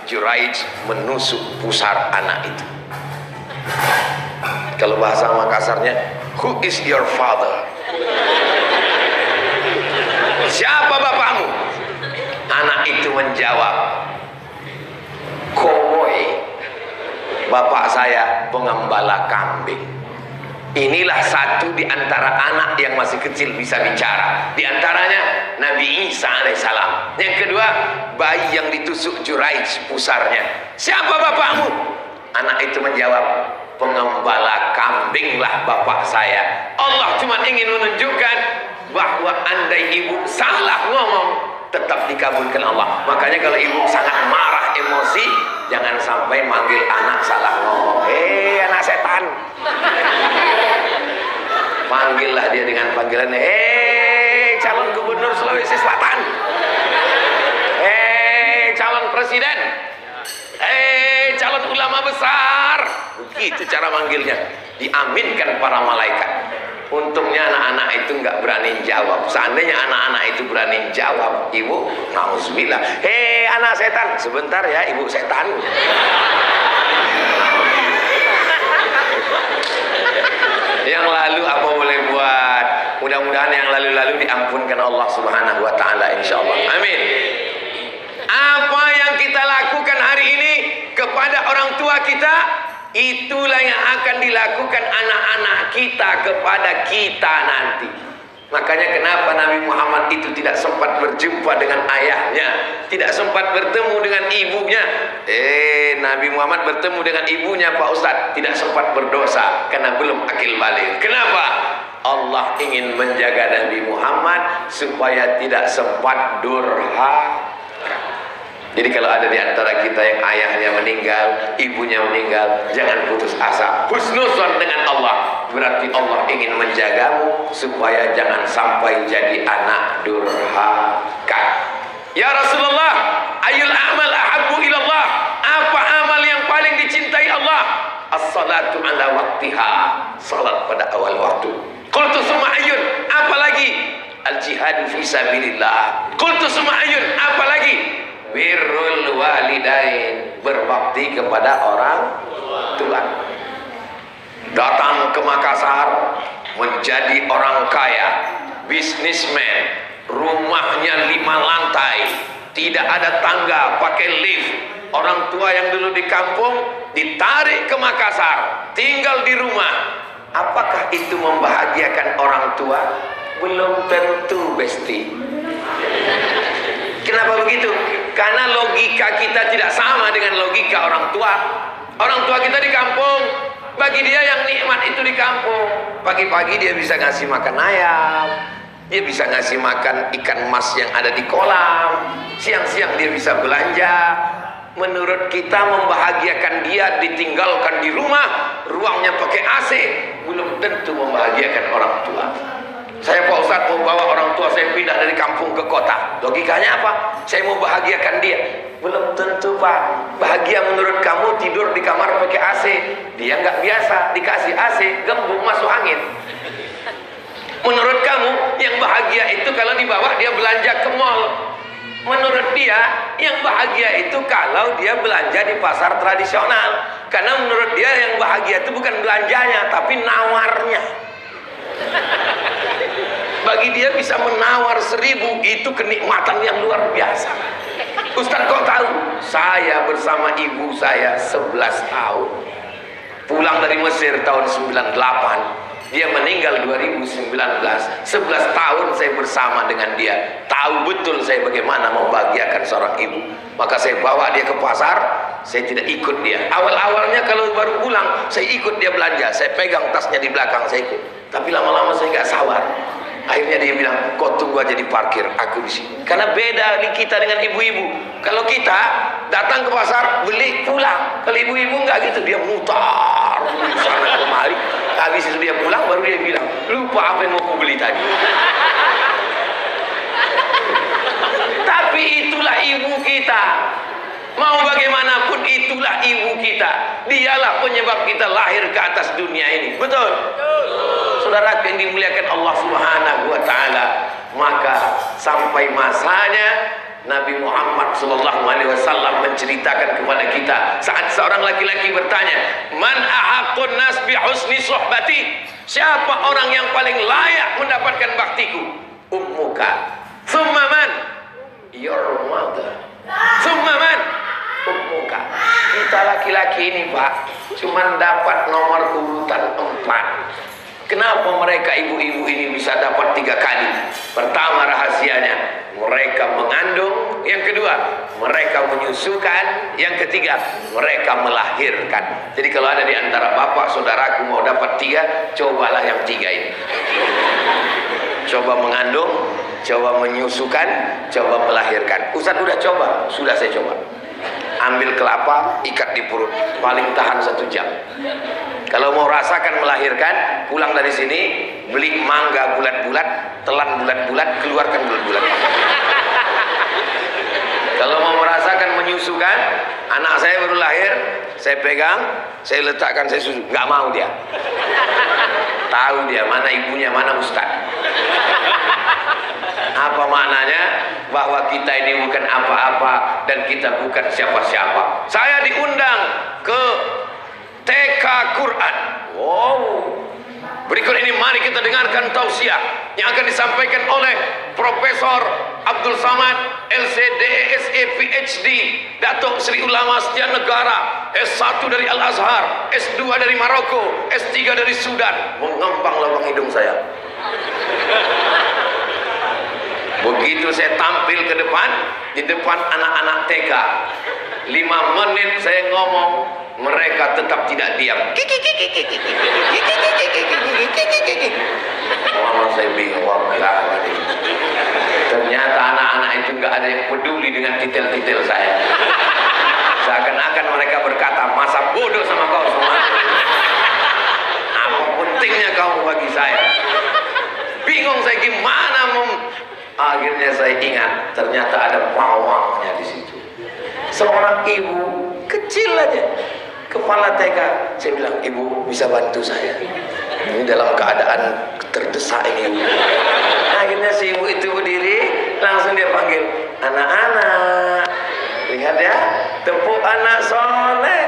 Juraij menusuk pusar anak itu. Kalau bahasa Makassarnya, "Who is your father?" Siapa bapakmu? Anak itu menjawab, "Koboi. Bapak saya pengembala kambing." Inilah satu di antara anak yang masih kecil bisa bicara. Di antaranya Nabi Isa alaihissalam. Yang kedua, bayi yang ditusuk Juraij pusarnya. "Siapa bapakmu?" Anak itu menjawab, "Pengembala kambinglah bapak saya." Allah cuma ingin menunjukkan bahwa andai ibu salah ngomong, tetap dikabulkan Allah. Makanya kalau ibu sangat marah, emosi, jangan sampai manggil anak salah ngomong. "Hei anak setan." Panggillah dia dengan panggilannya, "Hei calon gubernur Sulawesi Selatan. Hei calon presiden. Hei calon ulama besar." Begitu cara manggilnya. Diaminkan para malaikat. Untungnya anak-anak itu nggak berani jawab. Seandainya anak-anak itu berani jawab, ibu nauzubillah, "Hei anak setan." "Sebentar ya ibu setan." Yang lalu apa boleh buat. Mudah-mudahan yang lalu-lalu diampunkan Allah Subhanahu wa taala insyaallah. Amin. Apa yang kita lakukan hari ini kepada orang tua kita, itulah yang akan dilakukan anak-anak kita kepada kita nanti. Makanya kenapa Nabi Muhammad itu tidak sempat berjumpa dengan ayahnya, tidak sempat bertemu dengan ibunya. Nabi Muhammad bertemu dengan ibunya, Pak Ustadz, tidak sempat berdosa karena belum akil balik. Kenapa? Allah ingin menjaga Nabi Muhammad supaya tidak sempat durhaka. Jadi kalau ada di antara kita yang ayahnya meninggal, ibunya meninggal, jangan putus asa. Husnuzon dengan Allah. Berarti Allah ingin menjagamu supaya jangan sampai jadi anak durhaka. "Ya Rasulullah, ayul amal ahabbu ilallah." Apa amal yang paling dicintai Allah? "As-salatu ala waktiha." Salat pada awal waktu. Qultu summa ayun. Apalagi? "Al-jihadu fi sabilillah." Qultu summa ayun. Apalagi? "Birrul walidain." Berbakti kepada orang tua. Datang ke Makassar, menjadi orang kaya, bisnismen, rumahnya 5 lantai, tidak ada tangga, pakai lift. Orang tua yang dulu di kampung ditarik ke Makassar, tinggal di rumah. Apakah itu membahagiakan orang tua? Belum tentu, Besti. Kenapa begitu? Karena logika kita tidak sama dengan logika orang tua. Orang tua kita di kampung, bagi dia yang nikmat itu di kampung. Pagi-pagi dia bisa ngasih makan ayam, dia bisa ngasih makan ikan mas yang ada di kolam. Siang-siang dia bisa belanja. Menurut kita membahagiakan dia ditinggalkan di rumah, ruangnya pakai AC, belum tentu membahagiakan orang tua. Saya Pak Ustadz mau bawa orang tua saya pindah dari kampung ke kota. Logikanya apa? Saya mau bahagiakan dia. Belum tentu Pak. Bahagia menurut kamu tidur di kamar pakai AC. Dia nggak biasa, dikasih AC, gembung masuk angin. Menurut kamu yang bahagia itu kalau dibawa dia belanja ke mall. Menurut dia yang bahagia itu kalau dia belanja di pasar tradisional. Karena menurut dia yang bahagia itu bukan belanjanya tapi nawarnya. Bagi dia bisa menawar 1000 itu kenikmatan yang luar biasa. Ustaz kok tahu? Saya bersama ibu saya 11 tahun. Pulang dari Mesir tahun 98. Dia meninggal 2019. 11 tahun saya bersama dengan dia. Tahu betul saya bagaimana membahagiakan seorang ibu. Maka saya bawa dia ke pasar. Saya tidak ikut dia. Awal-awalnya kalau baru pulang, saya ikut dia belanja. Saya pegang tasnya di belakang, saya ikut. Tapi lama-lama saya nggak sabar. Akhirnya dia bilang, kau tunggu aja di parkir, aku di sini. Karena beda di kita dengan ibu-ibu. Kalau kita datang ke pasar, beli, pulang. Kalau ibu-ibu nggak gitu, dia mutar sana kemari. Habis itu dia pulang, baru dia bilang, lupa apa yang mau aku beli tadi. Tapi itulah ibu kita. Mau bagaimanapun itulah ibu kita. Dialah penyebab kita lahir ke atas dunia ini. Betul? Saudara yang dimuliakan Allah Subhanahu wa taala, maka sampai masanya Nabi Muhammad SAW menceritakan kepada kita saat seorang laki-laki bertanya, "Man ahaqqun nas bi husni suhbati?" Siapa orang yang paling layak mendapatkan baktiku? Ummuka. Thumma man? Your mother. Thumma man? Ummuka. Kita laki-laki ini, Pak, cuman dapat nomor urutan 4. Kenapa mereka ibu-ibu ini bisa dapat 3 kali? Pertama, rahasianya mereka mengandung. Yang kedua, mereka menyusukan. Yang ketiga, mereka melahirkan. Jadi kalau ada di antara bapak saudaraku mau dapat 3, cobalah yang 3 ini. Coba mengandung, coba menyusukan, coba melahirkan. Ustaz udah coba? Sudah saya coba. Ambil kelapa, ikat di perut, paling tahan 1 jam. Kalau mau rasakan melahirkan, pulang dari sini, beli mangga bulat-bulat, telan bulat-bulat, keluarkan bulat-bulat. Kalau mau merasakan menyusukan, anak saya baru lahir, saya pegang, saya letakkan, saya susu. Nggak mau dia. Tahu dia mana ibunya, mana ustaz. Apa maknanya? Bahwa kita ini bukan apa-apa dan kita bukan siapa-siapa. Saya diundang ke TK Quran. Wow. Berikut ini mari kita dengarkan tausiah yang akan disampaikan oleh Profesor Abdul Samad LCD SE PhD, Datuk Sri Ulama Setia Negara, S1 dari Al Azhar, S2 dari Maroko, S3 dari Sudan. Mengempang lubang hidung saya. Begitu saya tampil ke depan, di depan anak-anak TK, 5 menit saya ngomong, mereka tetap tidak diam. Oh, saya bingung. Ternyata anak-anak itu nggak ada yang peduli dengan detail-detail saya. Seakan-akan mereka berkata, masa bodoh sama kau semua. Apa pentingnya kamu bagi saya? Bingung saya gimana Akhirnya saya ingat, ternyata ada pawangnya di situ. Seorang ibu kecil aja, kepala TK. Saya bilang, ibu bisa bantu saya? Ini dalam keadaan terdesak ini. Akhirnya si ibu itu berdiri, langsung dia panggil, anak-anak, lihat ya, tepuk anak soleh.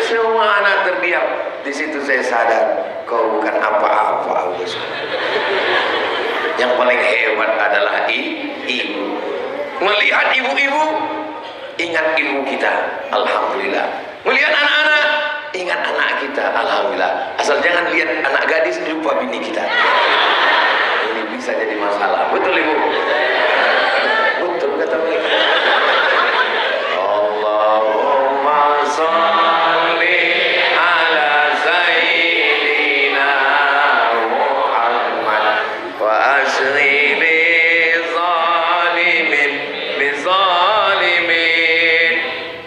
Semua anak terdiam. Di situ saya sadar, kau bukan apa-apa, Agus. Yang paling hebat adalah ibu. Melihat ibu-ibu, ingat ibu kita, alhamdulillah. Melihat anak-anak, ingat anak kita, alhamdulillah. Asal jangan lihat anak gadis, lupa bini kita. Ini bisa jadi masalah. Betul ibu? Betul kata mereka. Allahumma sholli ala sayyidina Muhammad wa asri li zalimin bi zalimin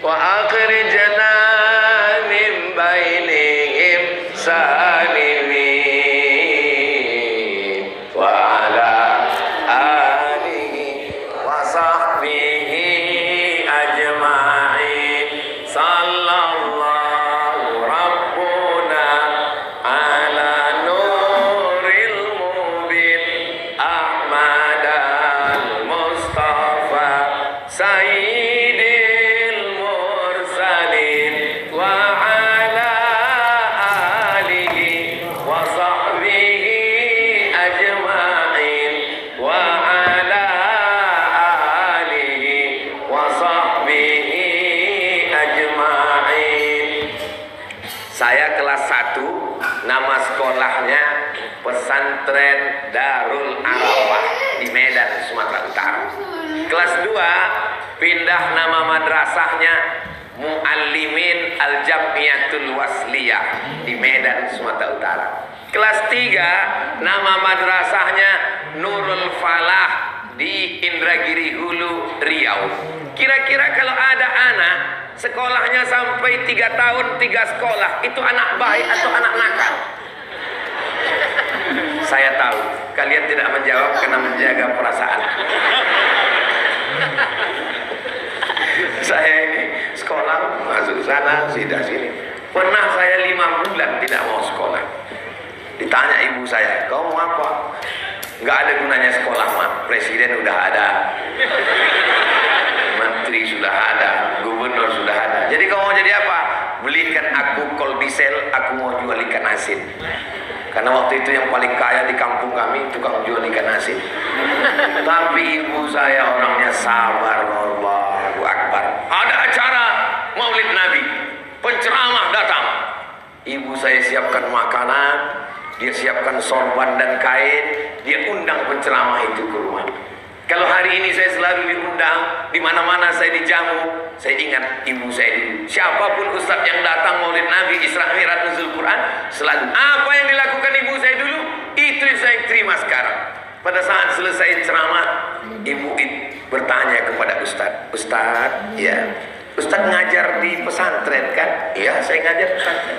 wa akhrijna min bainihim salimin wa ala alihi wa sahbihi ajma'in. Sallallahu rabbuna ala nuril mubin Ahmad al-Mustafa Sayyidil mursalin wa ala alihi wa Nama sekolahnya Pesantren Darul Arafah di Medan, Sumatera Utara. Kelas 2 pindah nama madrasahnya Muallimin Al-Jamiatul Wasliyah di Medan, Sumatera Utara. Kelas 3 nama madrasahnya Nurul Falah di Indragiri Hulu, Riau. Kira-kira kalau ada anak sekolahnya sampai 3 tahun 3 sekolah, itu anak baik atau anak nakal? Saya tahu kalian tidak menjawab karena menjaga perasaan. Saya ini sekolah masuk sana sudah sini. Pernah saya 5 bulan tidak mau sekolah. Ditanya ibu saya, kau mau apa? Nggak ada gunanya sekolah, mah. Presiden udah ada, menteri sudah ada, gubernur sudah ada. Jadi kau mau jadi apa? Belikan aku kolbisel, aku mau jual ikan asin. Karena waktu itu yang paling kaya di kampung kami tukang jual ikan asin. Tapi ibu saya orangnya sabar, Allahu Akbar. Ada acara Maulid Nabi, penceramah datang. Ibu saya siapkan makanan, dia siapkan sorban dan kain, dia undang penceramah itu ke rumah. Kalau hari ini saya selalu diundang, di mana-mana saya dijamu, saya ingat ibu saya dulu. Siapapun ustaz yang datang Maulid Nabi, Isra Mi'raj, Nuzul Quran, selalu apa yang dilakukan ibu saya dulu, itu yang saya terima sekarang. Pada saat selesai ceramah, ibu bertanya kepada ustaz, Ustaz, ya, Ustaz ngajar di pesantren kan? Iya, saya ngajar di pesantren.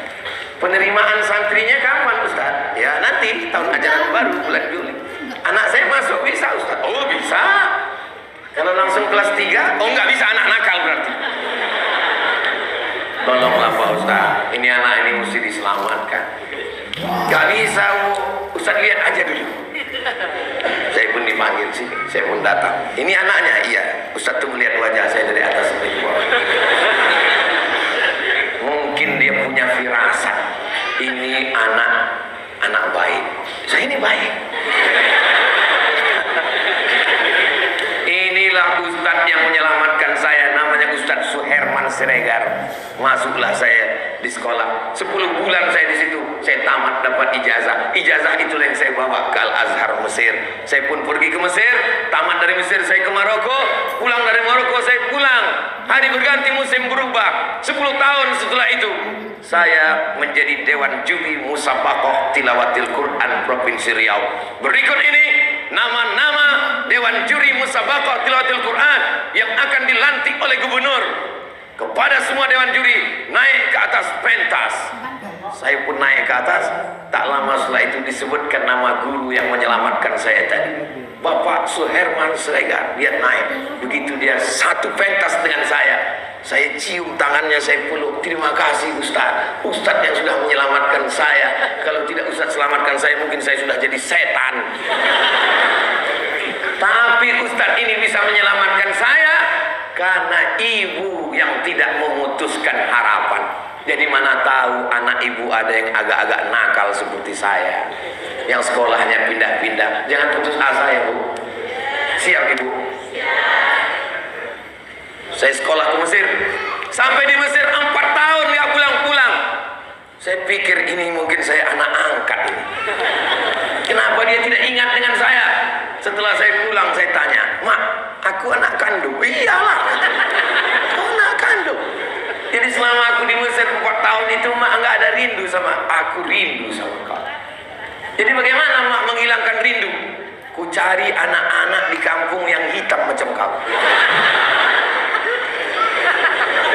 Penerimaan santrinya kapan Ustaz? Ya, nanti tahun ajaran baru bulan Juli. Anak saya masuk bisa Ustaz? Oh bisa. Kalau langsung kelas 3? Oh nggak bisa, anak nakal berarti. Tolonglah Pak Ustaz, ini anak ini mesti diselamatkan. Gak bisa Ustaz, lihat aja dulu. Saya pun dipanggil sini, saya pun datang. Ini anaknya? Iya. Ustaz tuh melihat wajah saya dari atas sampai ke bawah. Mungkin dia punya firasat, ini anak baik. Saya ini baik. Inilah ustaz yang menyelamatkan saya, namanya Ustaz Suherman Siregar. Masuklah saya di sekolah. 10 bulan saya di situ. Saya tamat dapat ijazah. Ijazah itulah yang saya bawa ke Al-Azhar Mesir. Saya pun pergi ke Mesir. Tamat dari Mesir saya ke Maroko. Pulang dari Maroko saya pulang. Hari berganti musim berubah. 10 tahun setelah itu saya menjadi Dewan Juri Musabaqah Tilawatil Quran Provinsi Riau. Berikut ini nama-nama Dewan Juri Musabaqah Tilawatil Quran yang akan dilantik oleh gubernur. Kepada semua Dewan Juri, naik ke atas pentas. Saya pun naik ke atas. Tak lama setelah itu disebutkan nama guru yang menyelamatkan saya tadi, Bapak Suherman Siregar. Dia naik. Begitu dia satu pentas dengan saya cium tangannya, saya peluk. Terima kasih Ustaz, Ustaz yang sudah menyelamatkan saya. Kalau tidak Ustaz selamatkan saya, mungkin saya sudah jadi setan. Tapi Ustaz ini bisa menyelamatkan saya karena ibu yang tidak memutuskan harapan. Jadi mana tahu anak ibu ada yang agak-agak nakal seperti saya, yang sekolahnya pindah-pindah. Jangan putus asa ya Bu. Siap Ibu? Saya sekolah ke Mesir. Sampai di Mesir 4 tahun nggak pulang-pulang. Saya pikir ini mungkin saya anak angkat ini. Kenapa dia tidak ingat dengan saya? Setelah saya pulang saya tanya, Mak, aku anak kandung. Iyalah, anak kandung. Jadi selama aku di Mesir 4 tahun itu, Mak nggak ada rindu sama aku, rindu sama kau. Jadi bagaimana Mak menghilangkan rindu? Ku cari anak-anak di kampung yang hitam macam kau.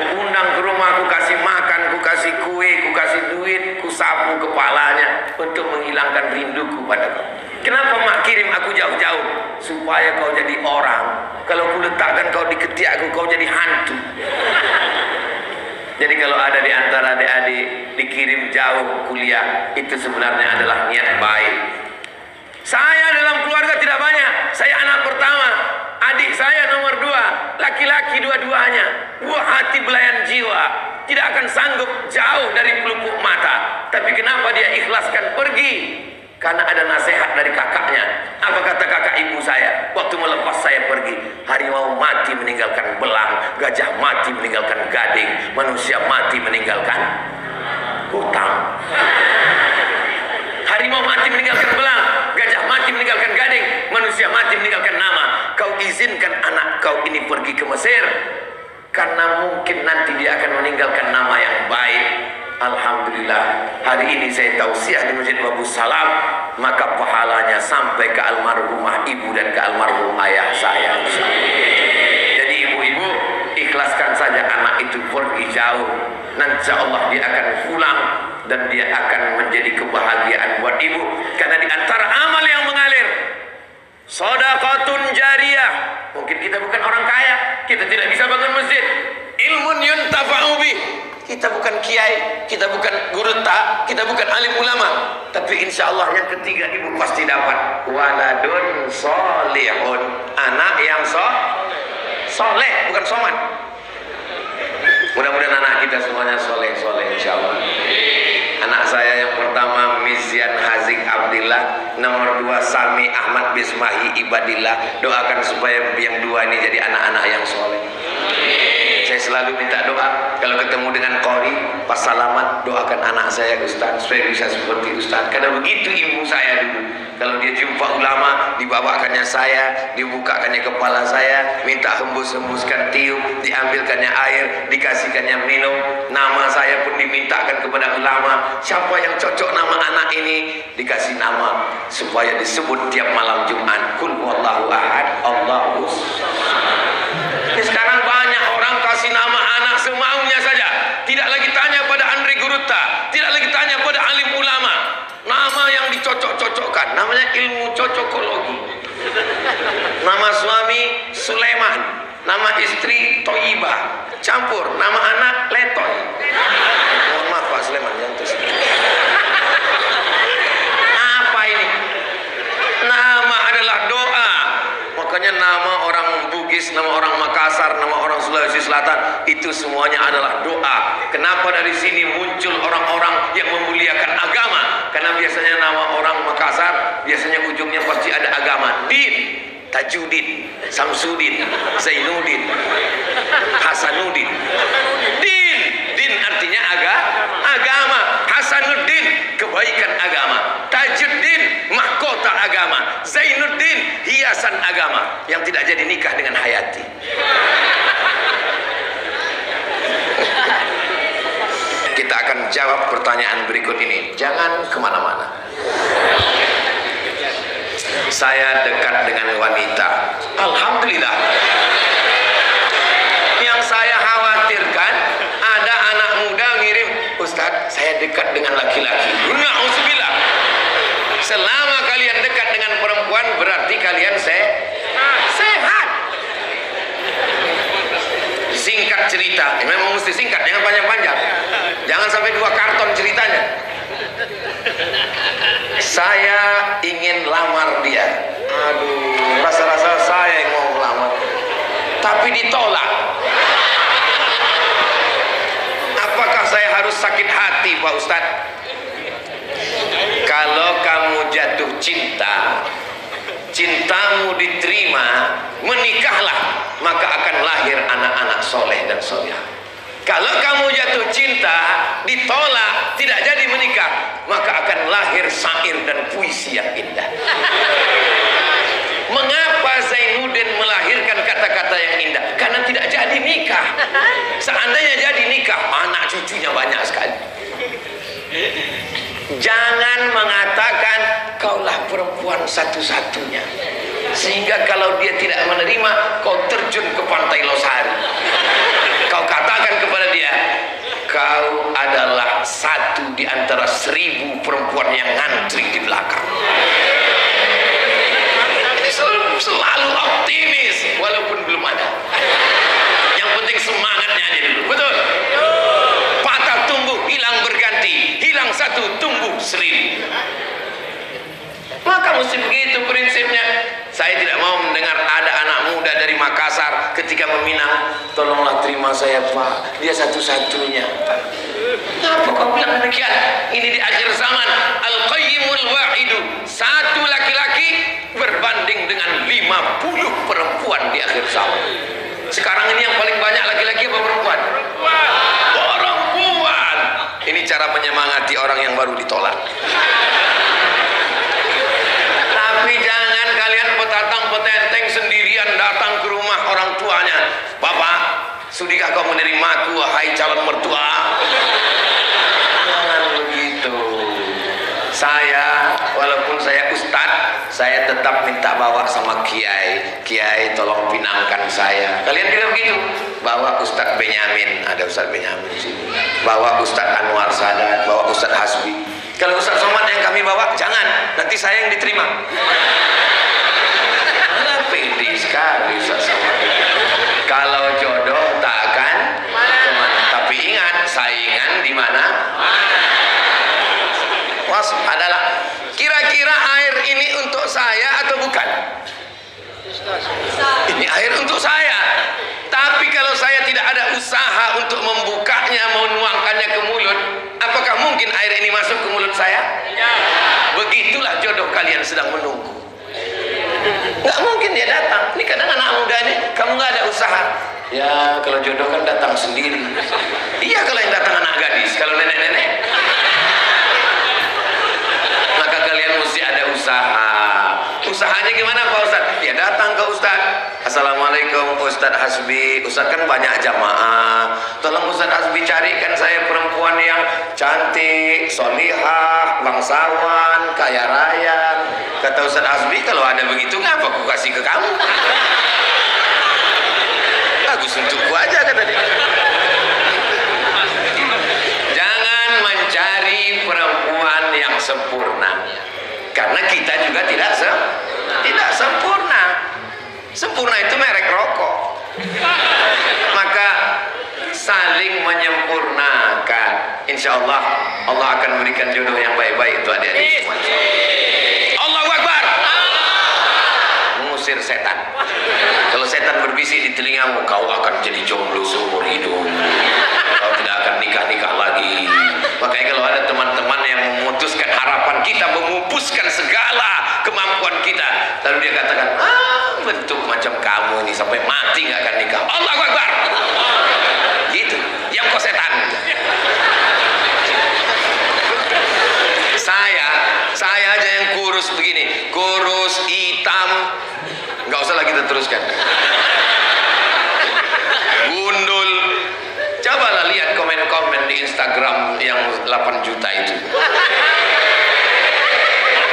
Ku undang ke rumah, ku kasih makan, ku kasih kue, ku kasih duit, ku sapu kepalanya untuk menghilangkan rinduku pada kau. Kenapa Mak kirim aku jauh-jauh? Supaya kau jadi orang. Kalau ku letakkan kau di ketiakku, kau jadi hantu. Jadi kalau ada di antara adik-adik dikirim jauh kuliah, itu sebenarnya adalah niat baik. Saya dalam keluarga tidak banyak. Saya anak pertama. Adik saya nomor 2, laki-laki dua-duanya. Buah hati belayan jiwa, tidak akan sanggup jauh dari pelupuk mata. Tapi kenapa dia ikhlaskan pergi? Karena ada nasihat dari kakaknya. Apa kata kakak ibu saya waktu melepas saya pergi? Harimau mati meninggalkan belang, gajah mati meninggalkan gading, manusia mati meninggalkan hutang. kau ini pergi ke Mesir, karena mungkin nanti dia akan meninggalkan nama yang baik. Alhamdulillah, hari ini saya tausiah di Masjid Babu Salam, maka pahalanya sampai ke almarhumah ibu dan ke almarhum ayah saya. Jadi ibu-ibu, ikhlaskan saja anak itu pergi jauh, nanti Allah dia akan pulang dan dia akan menjadi kebahagiaan buat ibu. Karena di antara amal yang mengalir, shadaqatun jariyah. Mungkin kita bukan orang kaya, kita tidak bisa bangun masjid. Ilmun yuntafa'u bih. Kita bukan kiai, kita bukan guru tak, kita bukan alim ulama. Tapi insya Allah yang ketiga ibu pasti dapat. Waladun solihun. Anak yang soleh, bukan soman. Mudah-mudahan anak kita semuanya soleh-soleh insya Allah. Anak saya yang pertama Mizyan Hazik Abdillah, nomor 2 Sami Ahmad Bismahi Ibadillah. Doakan supaya yang dua ini jadi anak-anak yang soleh. Saya selalu minta doa kalau ketemu dengan qori pas salaman, doakan anak saya Ustaz supaya bisa seperti Ustaz. Karena begitu ibu saya dulu, kalau dia jumpa ulama, dibawakannya saya, dibukakannya kepala saya, minta hembus-hembuskan tiup, diambilkannya air, dikasihkannya minum. Nama saya pun dimintakan kepada ulama, siapa yang cocok nama anak ini, dikasih nama supaya disebut tiap malam Jumat, kul wallahu ahad, Allahus. Sekarang banyak orang kasih nama anak semaunya saja, tidak lagi tanya pada Andre Guruta, tidak lagi tanya pada alim ulama. Nama yang dicocok-cocokkan namanya ilmu cocokologi. Nama suami Sulaiman, nama istri Toyibah, campur nama anak Letoy. Mohon maaf Pak Sulaiman, yang terus. Apa ini? Nama adalah doa. Makanya nama orang Bugis, nama orang Makassar, nama orang Sulawesi Selatan, itu semuanya adalah doa. Kenapa dari sini muncul orang-orang yang memuliakan agama? Karena biasanya nama orang Makassar, biasanya ujungnya pasti ada agama. Din, Tajudin, Samsudin, Zainuddin, Hasanuddin. Din artinya agama. Hasanuddin, kebaikan agama. Tajuddin, mahkota agama. Zainuddin, hiasan agama. Yang tidak jadi nikah dengan Hayati. Kita akan jawab pertanyaan berikut ini. Jangan kemana-mana. Saya dekat dengan wanita. Alhamdulillah. Yang saya khawatirkan, ada anak muda ngirim, Ustadz, saya dekat dengan laki-laki. Na'udzubillah. Selama kalian dekat dengan perempuan, berarti kalian sehat. Singkat cerita, memang mesti singkat, jangan panjang-panjang. Jangan sampai 2 karton ceritanya. Saya ingin lamar dia. Aduh, rasa-rasa saya yang mau lamar, tapi ditolak. Apakah saya harus sakit hati Pak Ustadz? Kalau kamu jatuh cinta, cintamu diterima, menikahlah, maka akan lahir anak-anak soleh dan solehah. Kalau kamu jatuh cinta, ditolak, tidak jadi menikah, maka akan lahir syair dan puisi yang indah. Mengapa Zainuddin melahirkan kata-kata yang indah? Karena tidak jadi nikah. Seandainya jadi nikah, anak cucunya banyak sekali. Jangan mengatakan kaulah perempuan satu-satunya, sehingga kalau dia tidak menerima, kau terjun ke pantai Losari. Kau katakan kepada dia, kau adalah satu di antara 1000 perempuan yang ngantri di belakang. Selalu optimis walaupun belum ada. Yang penting semangatnya aja dulu. Betul? Patah tumbuh, hilang berganti. Hilang satu, tumbuh 1000. Maka mesti begitu prinsipnya. Saya tidak mau mendengar ada anak muda dari Makassar ketika meminang, tolonglah terima saya Pak, dia satu-satunya. Apa kau bilang demikian? Ini di akhir zaman. Al-Qayyimul Wahidu, satu laki-laki berbanding dengan 50 perempuan di akhir zaman. Sekarang ini yang paling banyak laki-laki apa perempuan? Perempuan. Ini cara menyemangati orang yang baru ditolak. Tapi jangan kalian petatang petenteng sendirian datang ke rumah orang Sudikah kau menerimaku, wahai calon mertua? Jangan begitu. Saya, walaupun saya ustadz, saya tetap minta bawa sama kiai. Kiai tolong pinangkan saya. Kalian juga begitu? Bawa Ustadz Benyamin, ada Ustadz Benyamin di sini. Bawa Ustadz Anwar Sadat, bawa Ustadz Hasbi. Kalau Ustadz Somad yang kami bawa, jangan, nanti saya yang diterima. Pede sekali Ustadz Somad. Kalau jodoh tak akan kemana. Tapi ingat, saingan di mana? Adalah kira-kira air ini untuk saya atau bukan? Ini air untuk saya. Tapi kalau saya tidak ada usaha untuk membukanya, menuangkannya ke mulut, apakah mungkin air ini masuk ke mulut saya? Begitulah jodoh kalian sedang menunggu. Nggak mungkin dia datang. Ini kadang anak muda ini, kamu nggak ada usaha. Ya kalau jodoh kan datang sendiri. Iya kalau yang datang anak gadis, kalau nenek-nenek. Maka kalian mesti ada usaha. Usahanya gimana Pak Ustadz? Ya datang ke Ustadz. Assalamualaikum Ustadz Hasbi. Ustadz kan banyak jamaah. Tolong Ustadz Hasbi carikan saya perempuan yang cantik, solihah, bangsawan, kaya raya. Kata Ustadz Hasbi, kalau ada begitu ngapa aku kasih ke kamu? Bagus untukku aja kata dia. Jangan mencari perempuan yang sempurna, karena kita juga tidak sempurna. Sempurna itu merek rokok. Maka saling menyempurnakan. Insya Allah Allah akan memberikan jodoh yang baik-baik untuk adik-adik semua. Allahu Akbar. Mengusir setan. Kalau setan berbisik di telingamu, kau akan jadi jomblo seumur hidup, kau tidak akan nikah-nikah lagi. Makanya kalau ada teman-teman yang memutuskan harapan kita, memupuskan segala kemampuan kita, lalu dia katakan, bentuk macam kamu ini sampai mati nggak akan nikah. Allahu Akbar. Gitu, yang kau setan. Saya aja yang kurus begini, kurus, hitam, nggak usah lagi kita teruskan. Gundul. Cobalah lihat komen-komen di Instagram yang 8 juta itu.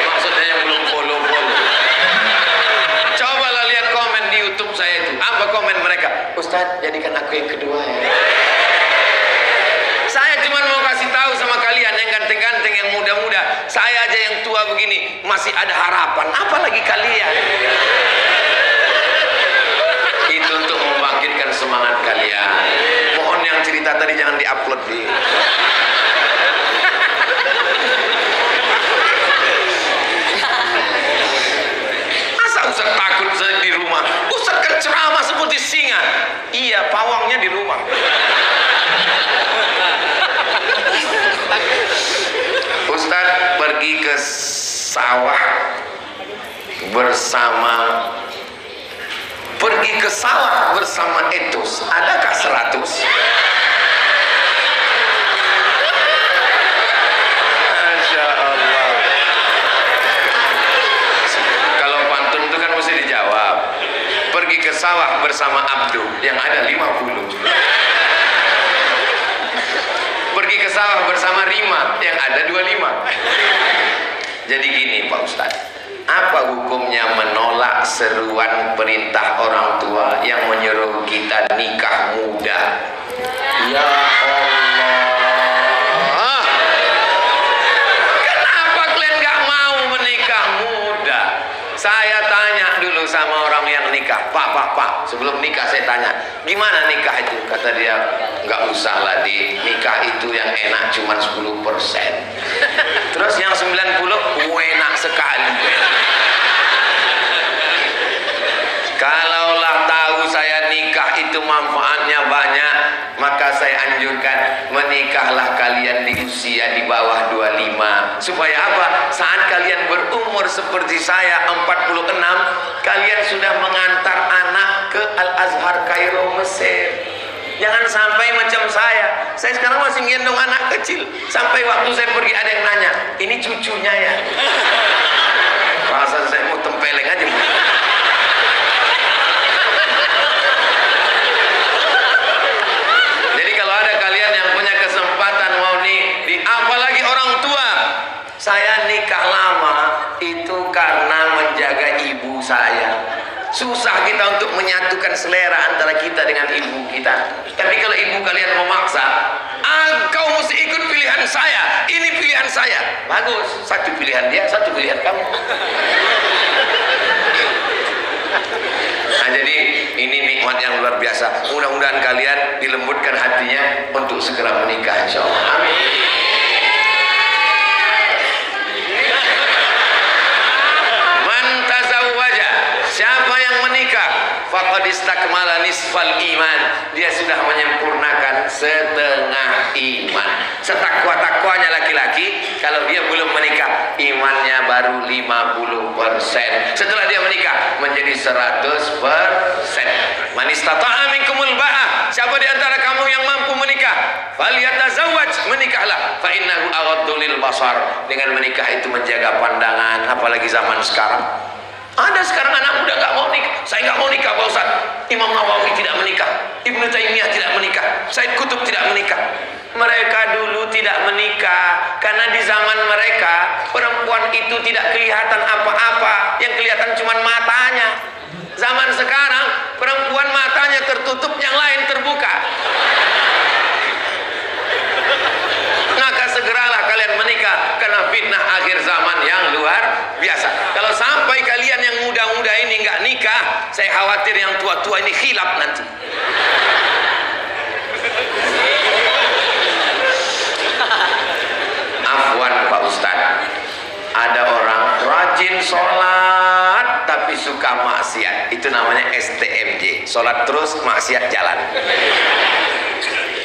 Maksudnya yang belum follow. Cobalah lihat komen di YouTube saya itu. Apa komen mereka? Ustadz, jadikan aku yang kedua ya. Saya cuma mau kasih tahu sama kalian yang ganteng-ganteng, yang muda-muda. Saya aja yang tua begini masih ada harapan. Apalagi kalian. Itu untuk membangkitkan semangat kalian. Mohon yang cerita tadi jangan diupload di. Masa Ustaz takut di rumah? Ustaz kan ceramah seperti singa. Iya, pawangnya di rumah. Ustaz pergi ke sawah bersama etos. Adakah 100? Masya Allah. Kalau pantun itu kan mesti dijawab. Pergi ke sawah bersama Abdu, yang ada 50. Pergi ke sawah bersama Rima, yang ada 25. Jadi gini Pak Ustadz, apa hukumnya menolak seruan perintah orang tua yang menyuruh kita nikah muda? Ya Allah, kenapa kalian gak mau menikah muda? Saya tanya dulu sama orang yang nikah, Pak, sebelum nikah saya tanya, gimana nikah itu? Kata dia, nggak usah lah di nikah itu yang enak cuma 10%. Terus yang 90 enak sekali. Kalaulah tahu saya nikah itu manfaatnya banyak, maka saya anjurkan menikahlah kalian di usia di bawah 25. Supaya apa? Saat kalian berumur seperti saya 46, kalian sudah mengantar anak ke Al-Azhar Kairo Mesir. Jangan sampai macam saya sekarang masih gendong anak kecil. Sampai waktu saya pergi ada yang nanya, ini cucunya ya? Rasa saya mau tempeleng aja. Susah kita untuk menyatukan selera antara kita dengan ibu kita. Tapi kalau ibu kalian memaksa, kau mesti ikut pilihan saya, ini pilihan saya. Bagus, satu pilihan dia, satu pilihan kamu. Nah, jadi ini nikmat yang luar biasa. Mudah-mudahan kalian dilembutkan hatinya untuk segera menikah, insyaallah. Amin. Siapa yang menikah faqad istakmala nisfal iman, dia sudah menyempurnakan setengah iman. Setakwa-takwanya laki-laki, kalau dia belum menikah imannya baru 50%. Setelah dia menikah menjadi 100%. Man istata'a minkumul ba'ah, siapa di antara kamu yang mampu menikah, falyatazawwaj, menikahlah, fa innahu aghaddu lil basar. Dengan menikah itu menjaga pandangan, apalagi zaman sekarang. Ada sekarang anak muda nggak mau nikah. Saya nggak mau nikah, Pak Ustaz. Imam Nawawi tidak menikah, Ibnu Taimiyah tidak menikah, Said Qutb tidak menikah. Mereka dulu tidak menikah karena di zaman mereka perempuan itu tidak kelihatan apa-apa, yang kelihatan cuma matanya. Zaman sekarang perempuan matanya tertutup, yang lain terbuka. Maka segeralah kalian menikah karena fitnah akhir zaman yang luar biasa. Kalau sampai kalian yang muda-muda ini nggak nikah, saya khawatir yang tua-tua ini khilaf nanti. Afwan Pak Ustadz, ada orang rajin sholat tapi suka maksiat, itu namanya STMJ, sholat terus maksiat jalan.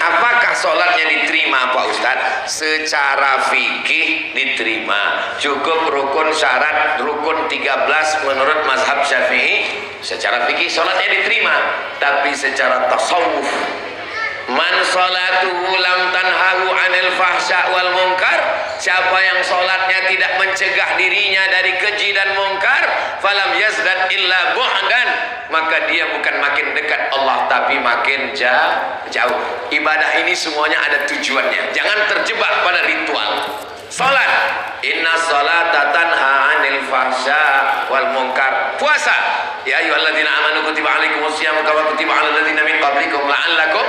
Apakah sholatnya diterima Pak Ustadz? Secara fikih diterima, cukup rukun syarat, rukun 13 menurut mazhab Syafi'i. Secara fikih sholatnya diterima, tapi secara tasawuf, man sholatuhu lam tanhahu anil fahsya wal munkar, siapa yang sholatnya tidak mencegah dirinya dari keji dan munkar, falam yazdad illa bu'dan, maka dia bukan makin dekat Allah tapi makin jauh. Ibadah ini semuanya ada tujuannya, jangan terjebak pada ritual. Sholat, inna sholata tanha anil fahsya wal munkar. Puasa, ya ayyuhalladzina amanu kutiba alaikumus syiyam kama kutiba alal ladzina min qablikum la'allakum,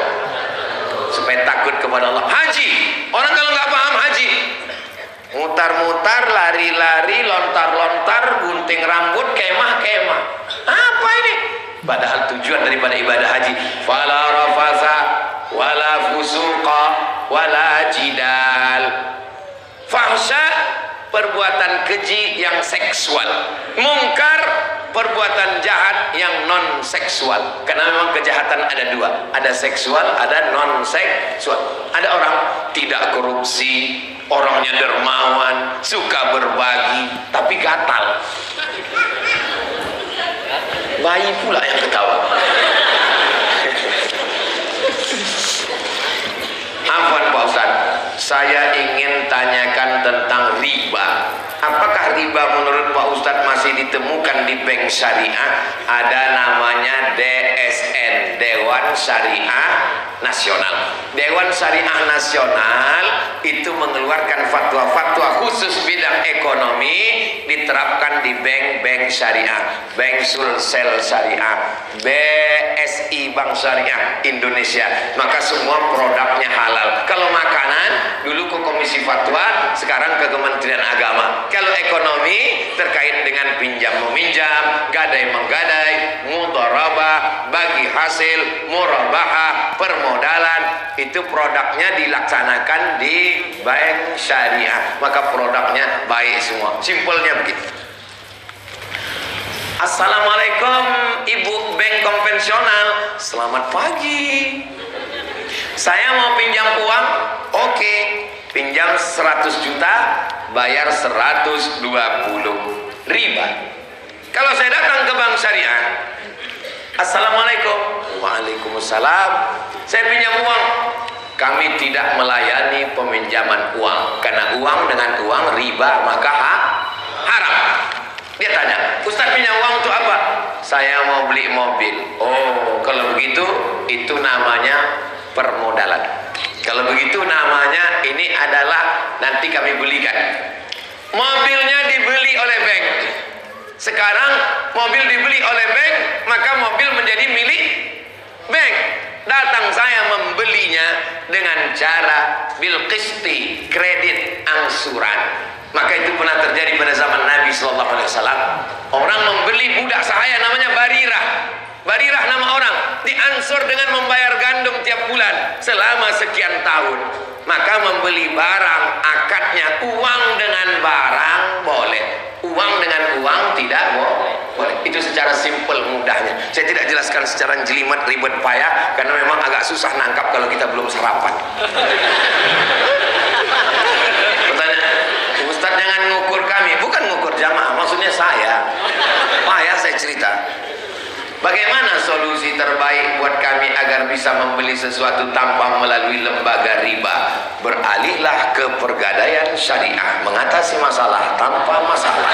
supaya takut kepada Allah. Haji, orang kalau nggak paham haji, mutar-mutar, lari-lari, lontar-lontar, gunting rambut, kemah-kemah. Apa ini? Padahal tujuan daripada ibadah haji, fala rafasa wala fusuqa wala jidal. Fahsya, perbuatan keji yang seksual. Mungkar, perbuatan jahat yang non seksual. Karena memang kejahatan ada dua, ada seksual, ada non seksual. Ada orang tidak korupsi, orangnya dermawan, suka berbagi, tapi gatal. Bayi pula yang ketawa. Afwan Pak Ustaz, saya ingin tanyakan tentang riba. Apakah riba menurut Pak Ustadz masih ditemukan di bank syariah? Ada namanya DSN, Dewan Syariah Nasional. Dewan Syariah Nasional itu mengeluarkan fatwa-fatwa khusus bidang ekonomi, diterapkan di bank-bank syariah, Bank Sulsel Syariah, BSI Bank Syariah Indonesia. Maka semua produknya halal. Kalau makanan dulu ke Komisi Fatwa, sekarang ke Kementerian Agama. Kalau ekonomi terkait dengan pinjam meminjam, gadai menggadai, mudharabah, bagi hasil, murabahah, permodalan, itu produknya dilaksanakan di bank syariah. Maka produknya baik semua. Simpelnya begitu. Assalamualaikum Ibu bank konvensional, selamat pagi. Saya mau pinjam uang. Oke, pinjam 100 juta, bayar 120 riba. Kalau saya datang ke bank syariah, Assalamualaikum. Waalaikumsalam. Saya pinjam uang. Kami tidak melayani peminjaman uang, karena uang dengan uang riba maka haram. Dia tanya, Ustaz pinjam uang untuk apa? Saya mau beli mobil. Oh, kalau begitu itu namanya permodalan. Kalau begitu namanya ini adalah nanti kami belikan. Mobilnya dibeli oleh bank. Sekarang mobil dibeli oleh bank, maka mobil menjadi milik bank. Datang saya membelinya dengan cara bil qisti, kredit angsuran. Maka itu pernah terjadi pada zaman Nabi SAW. Orang membeli budak sahaya namanya Barirah. Barirah nama orang, diansur dengan membayar gandum tiap bulan selama sekian tahun. Maka membeli barang, akadnya uang dengan barang boleh, uang dengan uang tidak boleh. Itu secara simpel mudahnya. Saya tidak jelaskan secara jelimet, ribet, payah, karena memang agak susah nangkap kalau kita belum sarapan. Pertanyaan, Ustaz jangan ngukur kami. Bukan ngukur jamaah, maksudnya saya. Payah saya cerita. Bagaimana solusi terbaik buat kami agar bisa membeli sesuatu tanpa melalui lembaga riba? Beralihlah ke pergadaian syariah, mengatasi masalah tanpa masalah.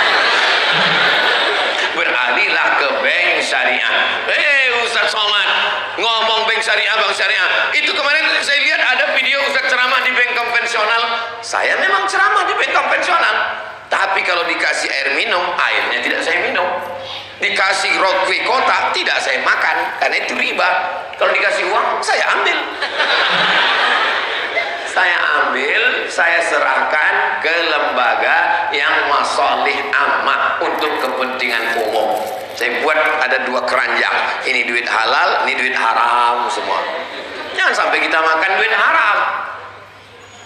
Beralihlah ke bank syariah. Ustaz Somad ngomong bank syariah, bank syariah. Itu kemarin saya lihat ada video Ustaz ceramah di bank konvensional. Saya memang ceramah di bank konvensional, tapi kalau dikasih air minum, airnya tidak saya minum. Dikasih roti kotak, tidak saya makan, karena itu riba. Kalau dikasih uang, saya ambil. Saya ambil, saya serahkan ke lembaga yang masalih ammah untuk kepentingan umum. Saya buat ada 2 keranjang. Ini duit halal, ini duit haram semua. Jangan sampai kita makan duit haram.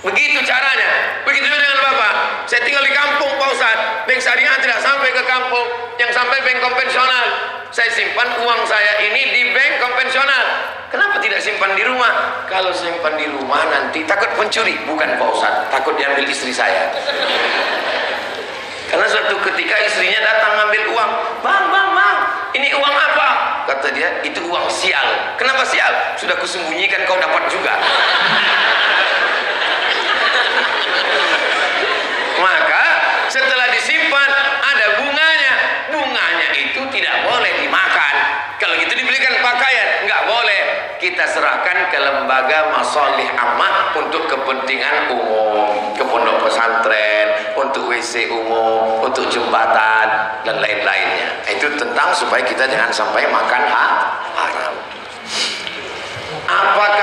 Begitu caranya. Begitu juga dengan Bapak. Saya tinggal di kampung Pak Ustaz. Bank syariah tidak sampai ke kampung, yang sampai bank konvensional. Saya simpan uang saya ini di bank konvensional. Kenapa tidak simpan di rumah? Kalau simpan di rumah nanti takut pencuri. Bukan Pak Ustaz, takut diambil istri saya. Karena suatu ketika istrinya datang ngambil uang. Bang, ini uang apa? Kata dia, itu uang sial. Kenapa sial? Sudah kusembunyikan, kau dapat juga. Maka setelah disimpan ada bunganya. Bunganya itu tidak boleh dimakan. Kalau gitu dibelikan pakaian, nggak boleh. Kita serahkan ke lembaga masalih ammah untuk kepentingan umum, ke pondok pesantren, untuk WC umum, untuk jembatan dan lain-lainnya. Itu tentang supaya kita jangan sampai makan haram. Apakah